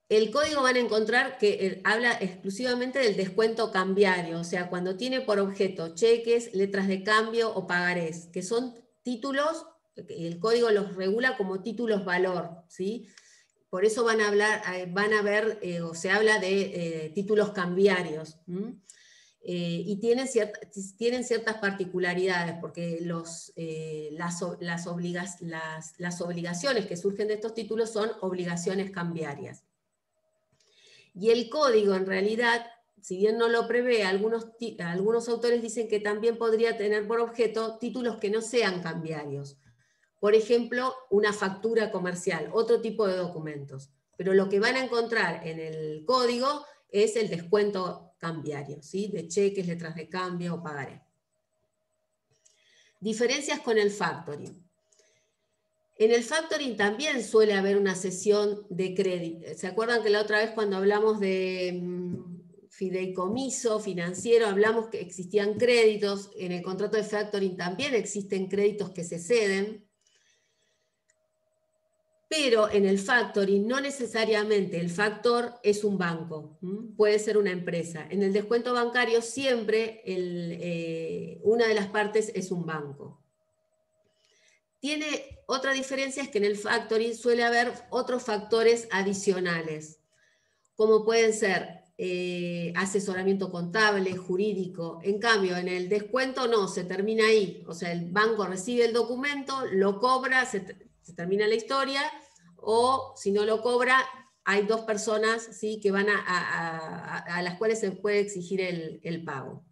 El código van a encontrar que habla exclusivamente del descuento cambiario, o sea, cuando tiene por objeto cheques, letras de cambio o pagarés, que son títulos, el código los regula como títulos valor, ¿sí? Por eso van a ver, o se habla de títulos cambiarios, y tienen ciertas particularidades, porque las obligaciones que surgen de estos títulos son obligaciones cambiarias. Y el código, en realidad, si bien no lo prevé, algunos autores dicen que también podría tener por objeto títulos que no sean cambiarios. Por ejemplo, una factura comercial, otro tipo de documentos. Pero lo que van a encontrar en el código es el descuento cambiario, ¿sí?, de cheques, letras de cambio o pagaré. Diferencias con el factoring. En el factoring también suele haber una cesión de crédito. ¿Se acuerdan que la otra vez cuando hablamos de fideicomiso financiero, hablamos que existían créditos? En el contrato de factoring también existen créditos que se ceden, pero en el factoring no necesariamente el factor es un banco, puede ser una empresa. En el descuento bancario siempre una de las partes es un banco. Tiene otra diferencia, es que en el factoring suele haber otros factores adicionales, como pueden ser asesoramiento contable, jurídico. En cambio, en el descuento no, se termina ahí. O sea, el banco recibe el documento, lo cobra, se termina la historia, o si no lo cobra, hay dos personas, ¿sí?, que van a las cuales se puede exigir el pago.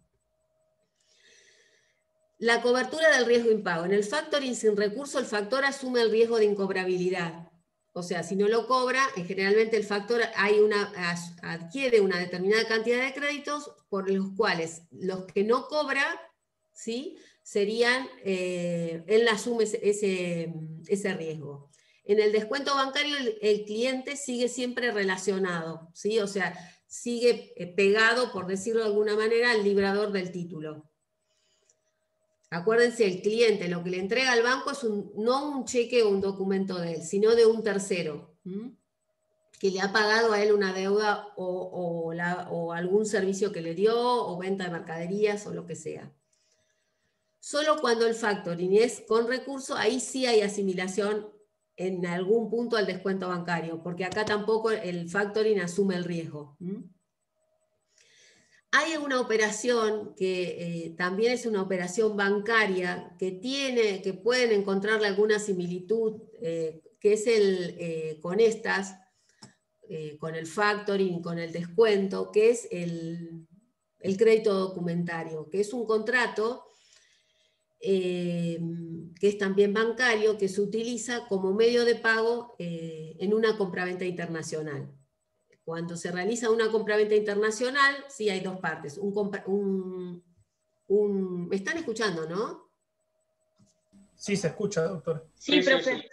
La cobertura del riesgo impago. En el factoring sin recurso, el factor asume el riesgo de incobrabilidad. O sea, si no lo cobra, generalmente el factor adquiere una determinada cantidad de créditos por los cuales los que no cobra, ¿sí?, serían, él asume ese riesgo. En el descuento bancario el cliente sigue siempre relacionado, ¿sí? O sea, sigue pegado, por decirlo de alguna manera, al librador del título. Acuérdense, el cliente lo que le entrega al banco es no un cheque o un documento de él, sino de un tercero, que le ha pagado a él una deuda o algún servicio que le dio, o venta de mercaderías o lo que sea. Solo cuando el factoring es con recurso, ahí sí hay asimilación en algún punto al descuento bancario, porque acá tampoco el factoring asume el riesgo. Hay una operación que también es una operación bancaria que pueden encontrarle alguna similitud, que es con estas, con el factoring, con el descuento, que es el crédito documentario, que es un contrato que es también bancario, que se utiliza como medio de pago en una compraventa internacional. Cuando se realiza una compraventa internacional, sí hay dos partes. ¿Me están escuchando, no? Sí, se escucha, doctor. Sí, profe.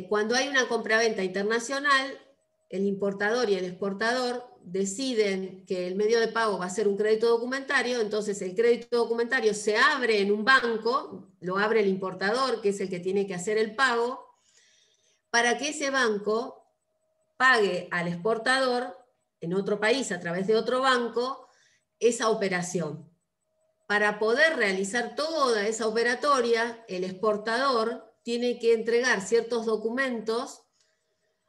Cuando hay una compraventa internacional, el importador y el exportador deciden que el medio de pago va a ser un crédito documentario, entonces el crédito documentario se abre en un banco, lo abre el importador, que es el que tiene que hacer el pago, para que ese banco pague al exportador en otro país a través de otro banco esa operación. Para poder realizar toda esa operatoria, el exportador tiene que entregar ciertos documentos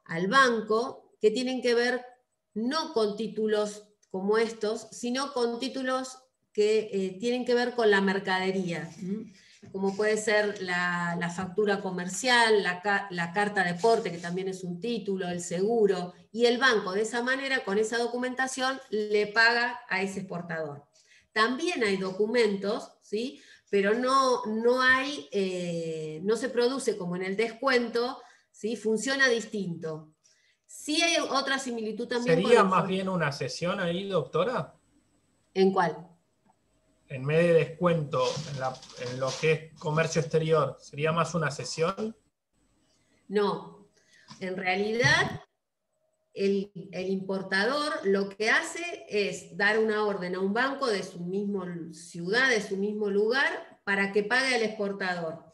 al banco que tienen que ver no con títulos como estos, sino con títulos que tienen que ver con la mercadería, como puede ser la factura comercial, la carta de porte, que también es un título, el seguro, y el banco de esa manera, con esa documentación, le paga a ese exportador. También hay documentos, ¿sí?, pero no se produce como en el descuento, ¿sí?, funciona distinto. Sí hay otra similitud también. ¿Sería más bien una sesión ahí, doctora? ¿En cuál? En vez de descuento en lo que es comercio exterior, ¿sería más una sesión? No, en realidad el importador lo que hace es dar una orden a un banco de su misma ciudad, de su mismo lugar, para que pague al exportador.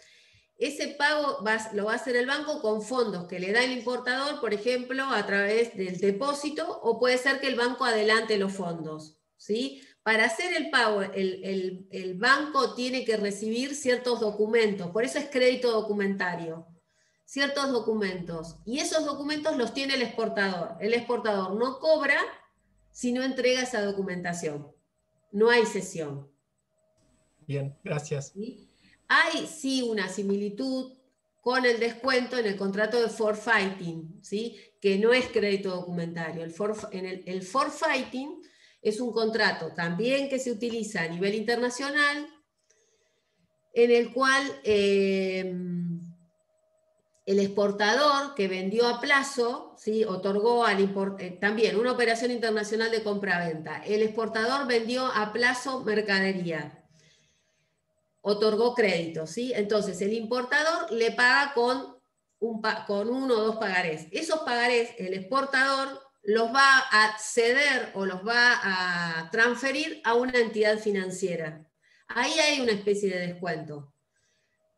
Ese pago lo va a hacer el banco con fondos que le da el importador, por ejemplo, a través del depósito, o puede ser que el banco adelante los fondos, ¿sí? Para hacer el pago, el banco tiene que recibir ciertos documentos, por eso es crédito documentario, ciertos documentos, y esos documentos los tiene el exportador. El exportador no cobra si no entrega esa documentación. No hay cesión. Bien, gracias. ¿Sí? Hay sí una similitud con el descuento en el contrato de forfaiting, ¿sí?, que no es crédito documentario. El forfaiting es un contrato también que se utiliza a nivel internacional, en el cual el exportador que vendió a plazo, ¿sí?, otorgó también una operación internacional de compra-venta. El exportador vendió a plazo mercadería, otorgó crédito, ¿sí? Entonces el importador le paga con uno o dos pagarés. Esos pagarés el exportador los va a ceder o los va a transferir a una entidad financiera. Ahí hay una especie de descuento.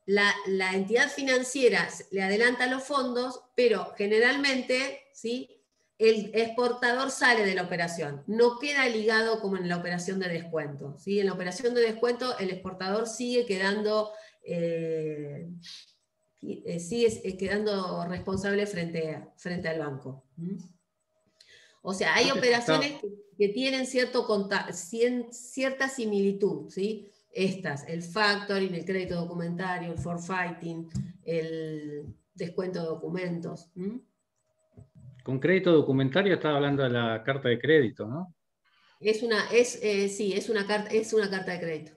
La entidad financiera le adelanta los fondos, pero generalmente, ¿sí?, el exportador sale de la operación, no queda ligado como en la operación de descuento, ¿sí? En la operación de descuento el exportador sigue quedando sigue quedando responsable frente al banco. O sea, hay operaciones que tienen cierta similitud, ¿sí? Estas, el factoring, el crédito documentario, el forfaiting, el descuento de documentos. Con crédito documentario estaba hablando de la carta de crédito, ¿no? Sí, es una carta de crédito.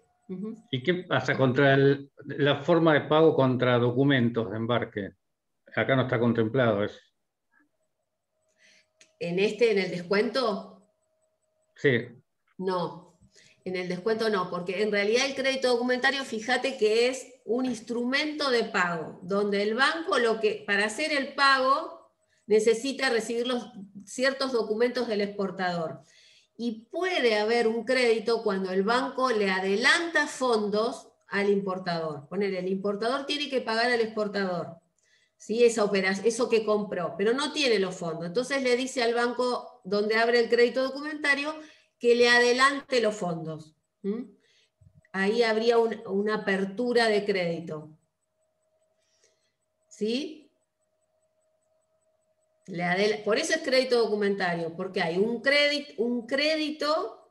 ¿Y qué pasa contra la forma de pago contra documentos de embarque? Acá no está contemplado eso. ¿En el descuento? Sí. No, en el descuento no, porque en realidad el crédito documentario, fíjate que es un instrumento de pago, donde el banco para hacer el pago necesita recibir ciertos documentos del exportador. Y puede haber un crédito cuando el banco le adelanta fondos al importador. Ponele, el importador tiene que pagar al exportador, ¿sí? Eso que compró, pero no tiene los fondos. Entonces le dice al banco donde abre el crédito documentario que le adelante los fondos. Ahí habría una apertura de crédito. ¿Sí? Por eso es crédito documentario, porque hay un crédito,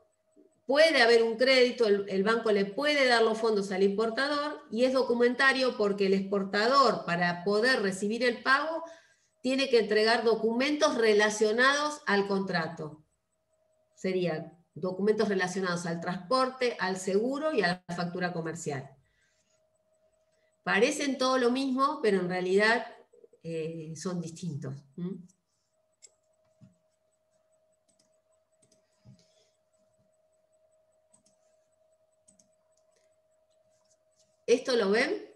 puede haber un crédito, el banco le puede dar los fondos al importador, y es documentario porque el exportador, para poder recibir el pago, tiene que entregar documentos relacionados al contrato. Serían documentos relacionados al transporte, al seguro y a la factura comercial. Parecen todo lo mismo, pero en realidad son distintos. ¿Esto lo ven?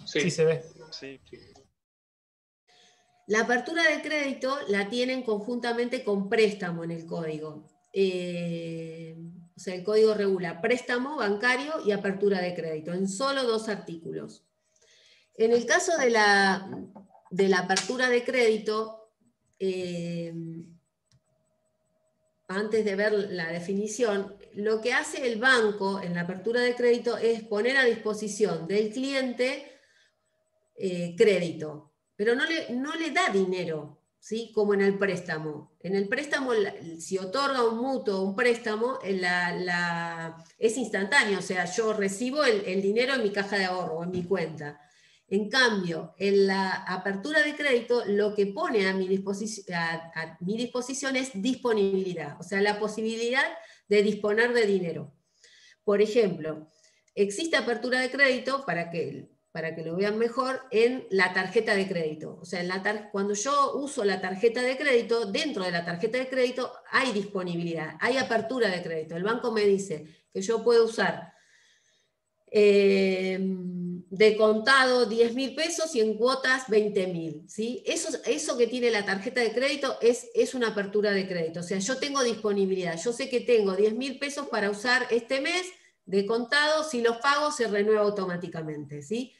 Sí, se ve. Sí. La apertura de crédito la tienen conjuntamente con préstamo en el código. O sea, el código regula préstamo bancario y apertura de crédito, en solo 2 artículos. En el caso de la apertura de crédito, antes de ver la definición, lo que hace el banco en la apertura de crédito es poner a disposición del cliente crédito, pero no le da dinero, ¿sí? Como en el préstamo. En el préstamo, si otorga un mutuo un préstamo, es instantáneo, o sea, yo recibo el dinero en mi caja de ahorro o en mi cuenta. En cambio, en la apertura de crédito, lo que pone a mi disposición es disponibilidad, o sea, la posibilidad de disponer de dinero. Por ejemplo, existe apertura de crédito, para que lo vean mejor, en la tarjeta de crédito. O sea, cuando yo uso la tarjeta de crédito, dentro de la tarjeta de crédito hay disponibilidad, hay apertura de crédito. El banco me dice que yo puedo usar de contado 10.000 pesos y en cuotas 20.000, ¿sí? Eso que tiene la tarjeta de crédito es una apertura de crédito. O sea, yo tengo disponibilidad, yo sé que tengo 10.000 pesos para usar este mes de contado, si los pago se renueva automáticamente, ¿sí?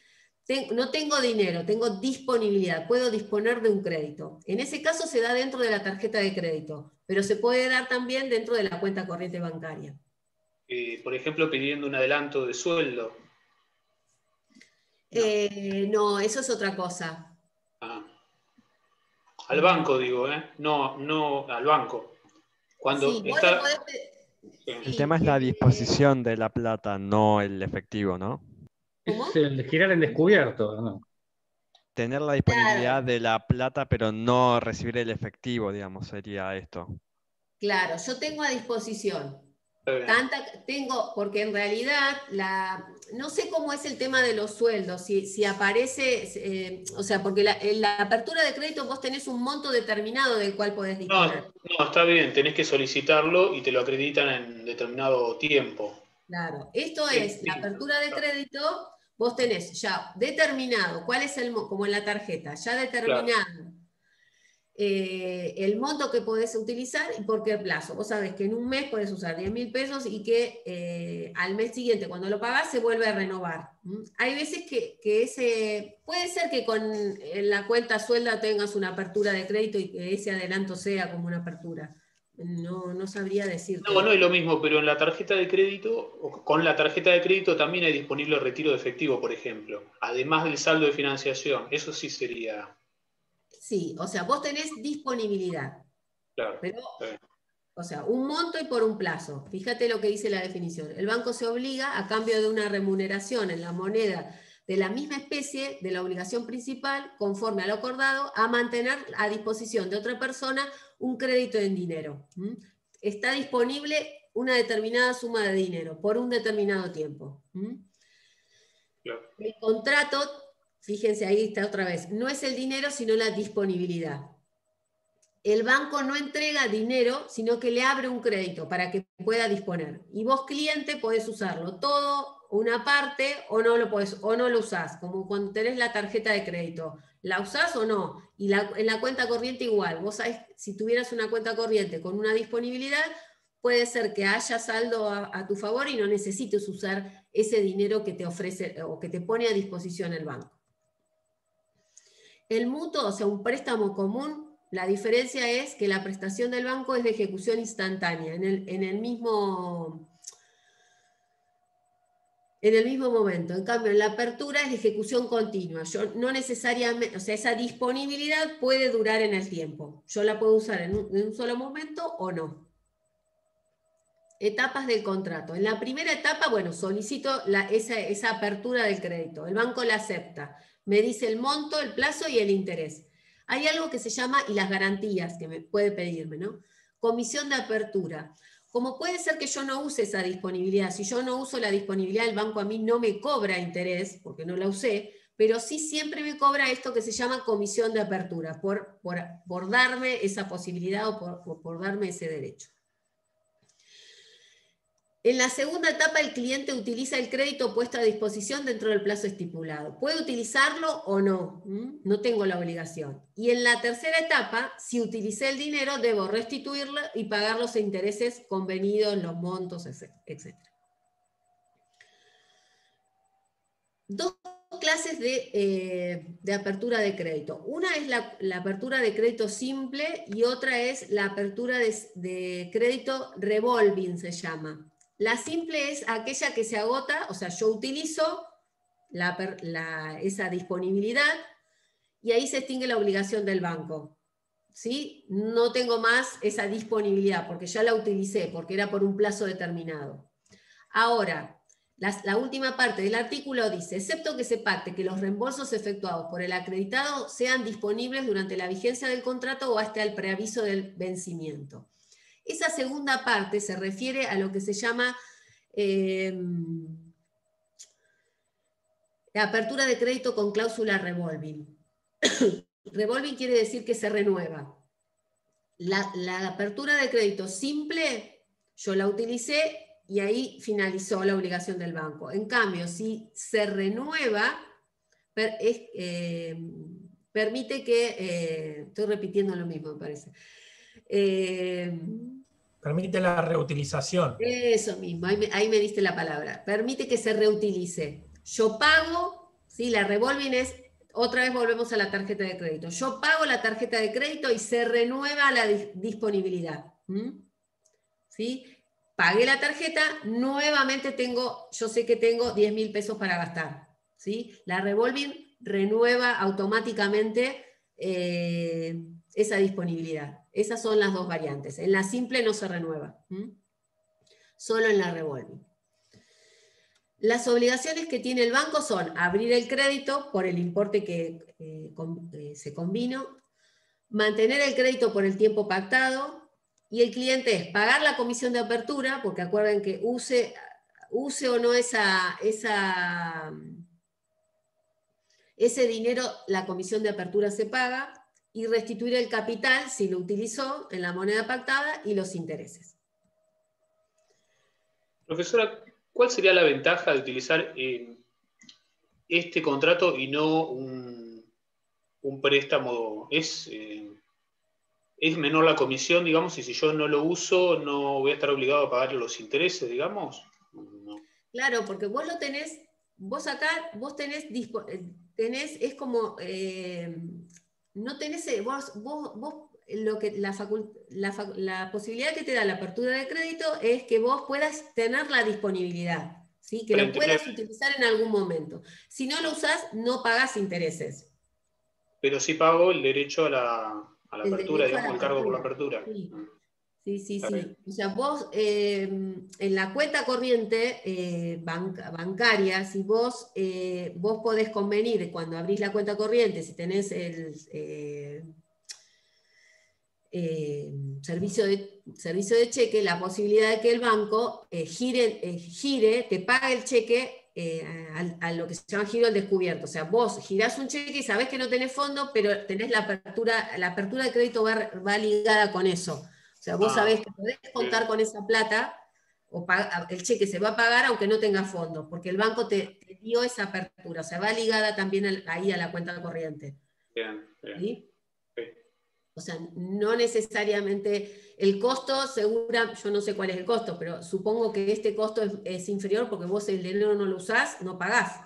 No tengo dinero, tengo disponibilidad, puedo disponer de un crédito. En ese caso se da dentro de la tarjeta de crédito, pero se puede dar también dentro de la cuenta corriente bancaria. Por ejemplo, pidiendo un adelanto de sueldo. No, eso es otra cosa. Al banco, digo, no al banco. Cuando sí, está... El tema es la disposición de la plata, no el efectivo, ¿no? ¿Cómo? Es el girar en descubierto, ¿no? Tener la disponibilidad de la plata, pero no recibir el efectivo, digamos, sería esto. Claro, yo tengo a disposición. Porque en realidad, no sé cómo es el tema de los sueldos, si aparece, o sea, porque en la apertura de crédito vos tenés un monto determinado del cual podés disponer. No, está bien, tenés que solicitarlo y te lo acreditan en determinado tiempo. Claro, la apertura de crédito, vos tenés ya determinado, cuál es como en la tarjeta, ya determinado. Claro. El monto que podés utilizar y por qué plazo. Vos sabés que en un mes podés usar 10.000 pesos y que al mes siguiente, cuando lo pagás, se vuelve a renovar. Hay veces que puede ser que en la cuenta suelda tengas una apertura de crédito y que ese adelanto sea como una apertura. no sabría decirte. No, no es lo mismo, pero en la tarjeta de crédito, o con la tarjeta de crédito también hay disponible el retiro de efectivo, por ejemplo, además del saldo de financiación. Eso sí sería... Sí, o sea, vos tenés disponibilidad. Claro. Pero, o sea, un monto y por un plazo. Fíjate lo que dice la definición. El banco se obliga, a cambio de una remuneración en la moneda de la misma especie de la obligación principal, conforme a lo acordado, a mantener a disposición de otra persona un crédito en dinero. Está disponible una determinada suma de dinero por un determinado tiempo. Claro. El contrato, fíjense, ahí está otra vez, no es el dinero, sino la disponibilidad. El banco no entrega dinero, sino que le abre un crédito para que pueda disponer. Y vos, cliente, podés usarlo todo, una parte, o no lo usás, como cuando tenés la tarjeta de crédito. ¿La usás o no? Y en la cuenta corriente igual. Vos sabés, si tuvieras una cuenta corriente con una disponibilidad, puede ser que haya saldo a tu favor y no necesites usar ese dinero que te ofrece o que te pone a disposición el banco. El mutuo, o sea, un préstamo común, la diferencia es que la prestación del banco es de ejecución instantánea, en el mismo momento. En cambio, en la apertura es de ejecución continua. Yo no necesariamente, o sea, esa disponibilidad puede durar en el tiempo. Yo la puedo usar en un solo momento o no. Etapas del contrato. En la primera etapa, bueno, solicito esa apertura del crédito. El banco la acepta. Me dice el monto, el plazo y el interés. Hay algo que se llama, y las garantías que puede pedirme, ¿no? Comisión de apertura. Como puede ser que yo no use esa disponibilidad, si yo no uso la disponibilidad, el banco a mí no me cobra interés, porque no la usé, pero sí siempre me cobra esto que se llama comisión de apertura, por darme esa posibilidad o por darme ese derecho. En la segunda etapa, el cliente utiliza el crédito puesto a disposición dentro del plazo estipulado. ¿Puede utilizarlo o no? No tengo la obligación. Y en la tercera etapa, si utilicé el dinero, debo restituirlo y pagar los intereses convenidos, los montos, etc. Dos clases de apertura de crédito. Una es la apertura de crédito simple y otra es la apertura de crédito revolving, se llama. La simple es aquella que se agota, o sea, yo utilizo esa disponibilidad y ahí se extingue la obligación del banco. ¿Sí? No tengo más esa disponibilidad porque ya la utilicé, porque era por un plazo determinado. Ahora, la última parte del artículo dice, excepto que se pacte que los reembolsos efectuados por el acreditado sean disponibles durante la vigencia del contrato o hasta el preaviso del vencimiento. Esa segunda parte se refiere a lo que se llama la apertura de crédito con cláusula revolving. Revolving quiere decir que se renueva. La apertura de crédito simple, yo la utilicé y ahí finalizó la obligación del banco. En cambio, si se renueva, permite que, estoy repitiendo lo mismo, me parece. Permite la reutilización. Eso mismo, ahí me diste la palabra. Permite que se reutilice. Yo pago, ¿sí? La revolving es, otra vez volvemos a la tarjeta de crédito. Yo pago la tarjeta de crédito y se renueva la disponibilidad. ¿Sí? Pagué la tarjeta, nuevamente yo sé que tengo 10.000 pesos para gastar. ¿Sí? La revolving renueva automáticamente esa disponibilidad. Esas son las dos variantes. En la simple no se renueva. Solo en la revolving. Las obligaciones que tiene el banco son abrir el crédito por el importe que se combinó, mantener el crédito por el tiempo pactado, y el cliente es pagar la comisión de apertura, porque acuerden que use o no ese dinero, la comisión de apertura se paga, y restituir el capital, si lo utilizó, en la moneda pactada, y los intereses. Profesora, ¿cuál sería la ventaja de utilizar este contrato y no un préstamo? ¿Es menor la comisión, digamos, y si yo no lo uso, no voy a estar obligado a pagar los intereses, digamos? No. Claro, porque vos lo tenés, vos tenés, es como, no tenés, vos la posibilidad que te da la apertura de crédito es que vos puedas tener la disponibilidad, ¿sí? Que lo puedas utilizar en algún momento. Si no lo usás, no pagás intereses. Pero sí pago el derecho a la apertura, digamos, el cargo por la apertura. Sí. Sí. O sea, vos en la cuenta corriente bancaria, si vos podés convenir cuando abrís la cuenta corriente, si tenés el servicio de cheque, la posibilidad de que el banco gire, te pague el cheque a lo que se llama giro al descubierto. O sea, vos girás un cheque y sabés que no tenés fondo, pero tenés la apertura de crédito va ligada con eso. O sea, vos sabés que podés contar con esa plata, el cheque se va a pagar aunque no tenga fondos, porque el banco te dio esa apertura. O sea, va ligada también ahí a la cuenta corriente. Bien. ¿Sí? O sea, no necesariamente el costo, yo no sé cuál es el costo, pero supongo que este costo es inferior porque vos el dinero no lo usás, no pagás.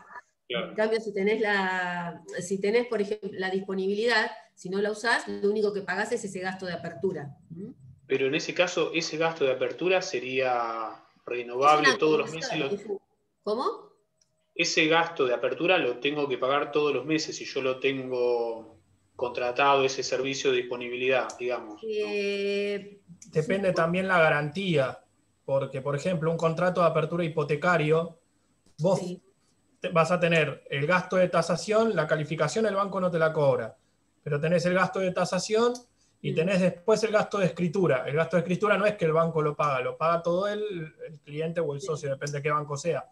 Claro. En cambio, si tenés, por ejemplo, la disponibilidad, si no la usás, lo único que pagás es ese gasto de apertura. Pero en ese caso, ese gasto de apertura sería renovable todos los meses. ¿Cómo? Ese gasto de apertura lo tengo que pagar todos los meses si yo lo tengo contratado, ese servicio de disponibilidad, digamos. Depende también la garantía, porque, por ejemplo, un contrato de apertura hipotecario, vos vas a tener el gasto de tasación, la calificación el banco no te la cobra, pero tenés el gasto de tasación y tenés después el gasto de escritura. El gasto de escritura no es que el banco lo paga todo el cliente o el socio, depende de qué banco sea.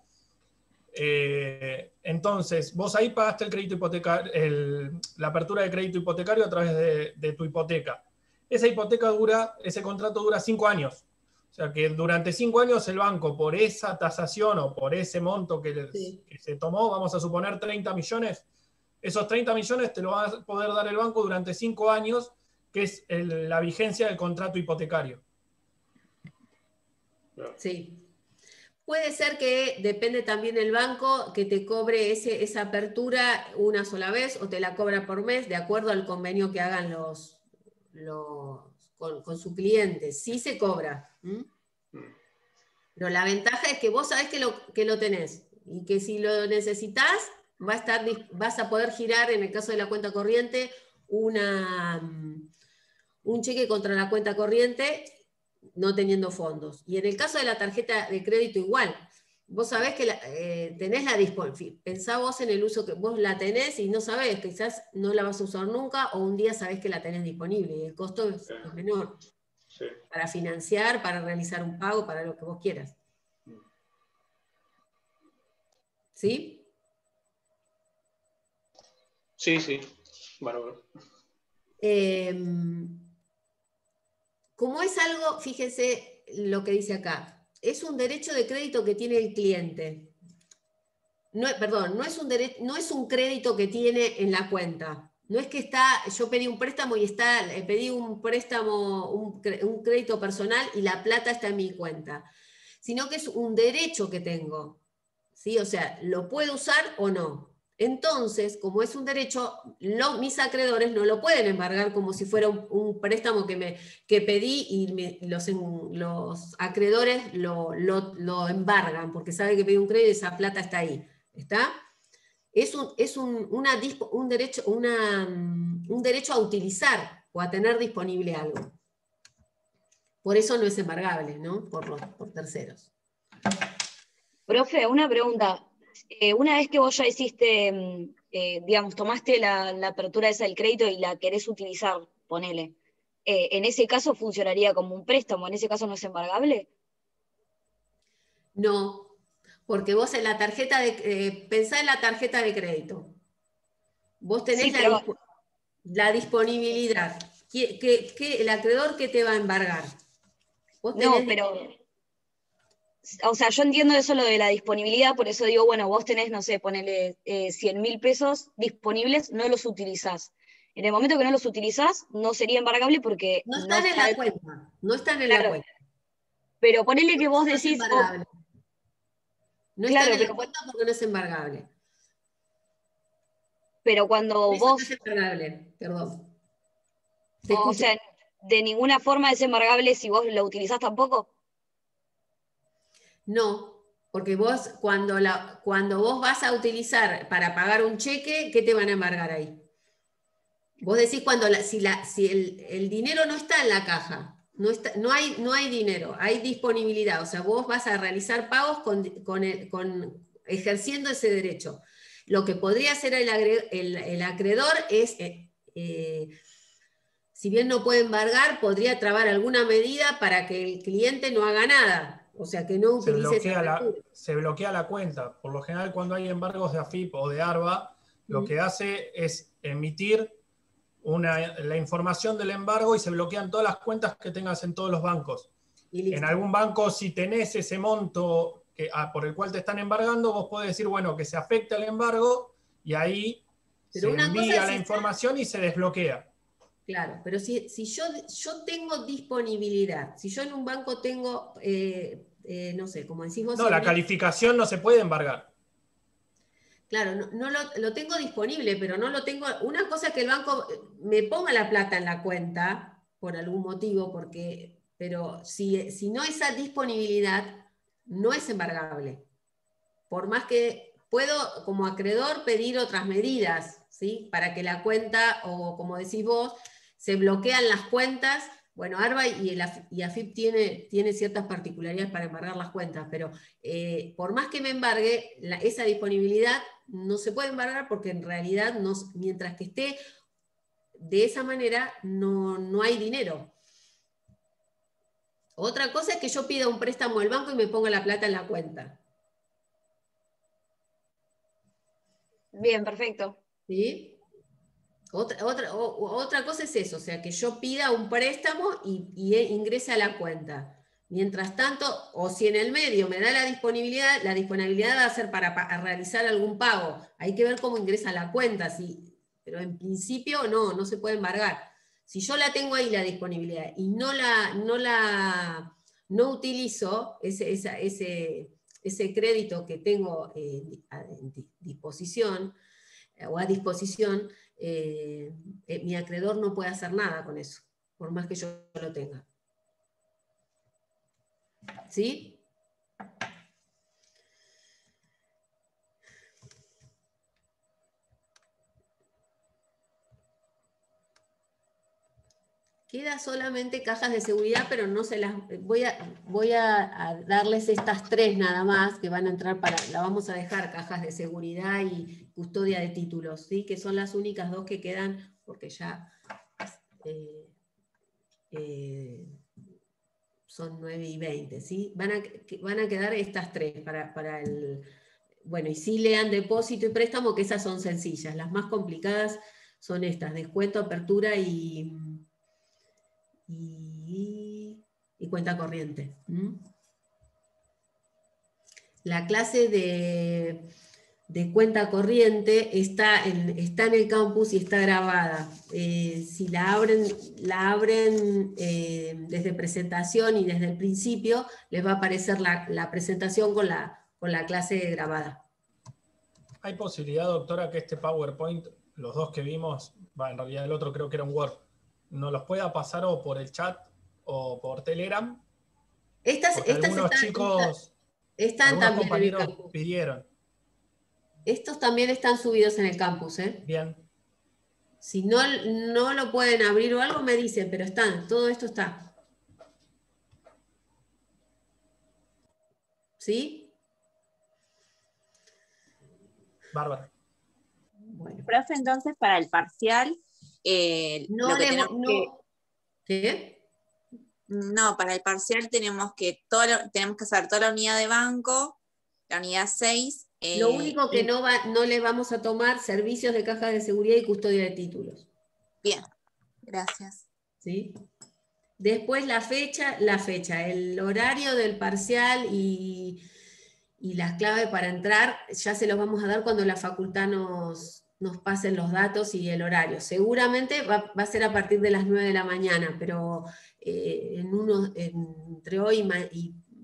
Entonces, vos ahí pagaste el crédito hipotecario, la apertura de crédito hipotecario a través de tu hipoteca. Ese contrato dura 5 años. O sea que durante 5 años el banco, por esa tasación o por ese monto que se tomó, vamos a suponer 30 millones, esos 30 millones te lo va a poder dar el banco durante 5 años, que es la vigencia del contrato hipotecario. Sí. Puede ser que depende también del banco que te cobre esa apertura una sola vez o te la cobra por mes, de acuerdo al convenio que hagan con su cliente. Sí se cobra. Pero la ventaja es que vos sabés que lo tenés y que si lo necesitas vas a poder girar, en el caso de la cuenta corriente, un cheque contra la cuenta corriente no teniendo fondos. Y en el caso de la tarjeta de crédito igual. Vos sabés que tenés la disponibilidad. Pensá vos en el uso que vos la tenés y no sabés, quizás no la vas a usar nunca o un día sabés que la tenés disponible y el costo es menor. Sí. Para financiar, para realizar un pago, para lo que vos quieras. ¿Sí? Sí. Bárbaro. Como es algo, fíjense lo que dice acá, es un derecho de crédito que tiene el cliente. No es un crédito que tiene en la cuenta. No es que yo pedí un préstamo y pedí un préstamo, un crédito personal y la plata está en mi cuenta. Sino que es un derecho que tengo. ¿Sí? O sea, lo puedo usar o no. Entonces, como es un derecho, mis acreedores no lo pueden embargar como si fuera un préstamo que pedí y los acreedores lo embargan porque saben que pedí un crédito y esa plata está ahí. ¿Está? Es un derecho a utilizar o a tener disponible algo. Por eso no es embargable, ¿no? Por terceros. Profe, una pregunta. Una vez que vos ya hiciste, digamos, tomaste la apertura esa del crédito y la querés utilizar, ponele, ¿en ese caso funcionaría como un préstamo? ¿En ese caso no es embargable? No, porque vos en la tarjeta pensá en la tarjeta de crédito. Vos tenés la disponibilidad. ¿El acreedor qué te va a embargar? No, pero... O sea, yo entiendo eso lo de la disponibilidad, por eso digo, bueno, vos tenés, no sé, ponele 100.000 pesos disponibles, no los utilizás. En el momento que no los utilizás, no sería embargable porque... No están en la cuenta, no están en la cuenta. Pero ponele que vos decís... No están en la cuenta porque no es embargable. Pero cuando vos... No es embargable, perdón. O sea, de ninguna forma es embargable si vos lo utilizás tampoco. No, porque vos cuando vos vas a utilizar para pagar un cheque, ¿qué te van a embargar ahí? Vos decís si el dinero no está en la caja, no hay dinero, hay disponibilidad, o sea, vos vas a realizar pagos ejerciendo ese derecho. Lo que podría hacer el acreedor es, si bien no puede embargar, podría trabar alguna medida para que el cliente no haga nada, o sea, que no utilice se bloquea la cuenta. Por lo general, cuando hay embargos de AFIP o de ARBA, lo que hace es emitir la información del embargo y se bloquean todas las cuentas que tengas en todos los bancos. En algún banco, si tenés ese monto por el cual te están embargando, vos podés decir, bueno, que se afecte el embargo y ahí se envía la información y se desbloquea. Claro, pero si yo tengo disponibilidad, si yo en un banco tengo, no sé, como decís vos... No, la calificación no se puede embargar. Claro, no lo tengo disponible, pero no lo tengo... Una cosa es que el banco me ponga la plata en la cuenta, por algún motivo, pero si no hay esa disponibilidad, no es embargable. Por más que puedo, como acreedor, pedir otras medidas, ¿sí? Para que la cuenta, o como decís vos, se bloquean las cuentas. Bueno, ARBA y AFIP tiene ciertas particularidades para embargar las cuentas, pero por más que me embargue, esa disponibilidad no se puede embargar porque en realidad, mientras que esté de esa manera, no hay dinero. Otra cosa es que yo pida un préstamo al banco y me ponga la plata en la cuenta. Bien, perfecto. ¿Sí? Otra cosa es eso, o sea, que yo pida un préstamo y ingrese a la cuenta. Mientras tanto, o si en el medio me da la disponibilidad va a ser para realizar algún pago. Hay que ver cómo ingresa a la cuenta, pero en principio no se puede embargar. Si yo la tengo ahí la disponibilidad y no utilizo ese crédito que tengo a disposición, mi acreedor no puede hacer nada con eso, por más que yo lo tenga. ¿Sí? Queda solamente cajas de seguridad, pero no se las voy a darles estas tres nada más que van a entrar la vamos a dejar, cajas de seguridad y custodia de títulos, ¿sí? Que son las únicas dos que quedan, porque ya son 9:20, ¿sí? Van a quedar estas tres para el... Bueno, y sí lean depósito y préstamo, que esas son sencillas. Las más complicadas son estas, descuento, apertura y cuenta corriente. La clase de cuenta corriente está en el campus y está grabada. Si la abren desde presentación y desde el principio, les va a aparecer la presentación con la clase grabada. ¿Hay posibilidad, doctora, que este PowerPoint, los dos que vimos, en realidad el otro creo que era un Word, nos los pueda pasar o por el chat o por Telegram? Algunos chicos, algunos compañeros pidieron. Estos también están subidos en el campus, ¿eh? Bien. Si no lo pueden abrir o algo, me dicen, pero todo esto está. ¿Sí? Bárbaro. Bueno. Profe, entonces para el parcial, ¿Qué? No, para el parcial tenemos que hacer toda la unidad de banco, la unidad 6. Lo único que no le vamos a tomar servicios de caja de seguridad y custodia de títulos. Bien, gracias. ¿Sí? Después la fecha, el horario del parcial y las claves para entrar, ya se los vamos a dar cuando la facultad nos pasen los datos y el horario. Seguramente va a ser a partir de las 9 de la mañana, pero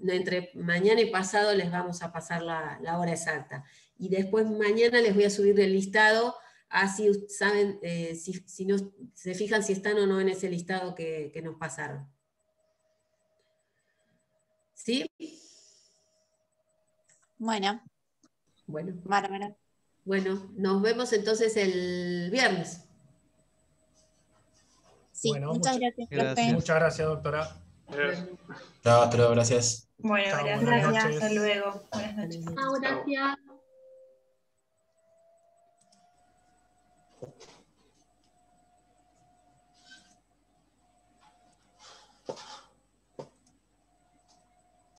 entre mañana y pasado les vamos a pasar la hora exacta. Y después mañana les voy a subir el listado Así saben, si no, se fijan si están o no en ese listado que nos pasaron. ¿Sí? Bueno. Bárbara. Bueno, nos vemos entonces el viernes. Sí, bueno, muchas gracias, profe. Muchas gracias, doctora. Chao, hasta luego, gracias. Bueno, Chao, gracias. buenas noches. Hasta luego. Buenas noches. Chao, gracias.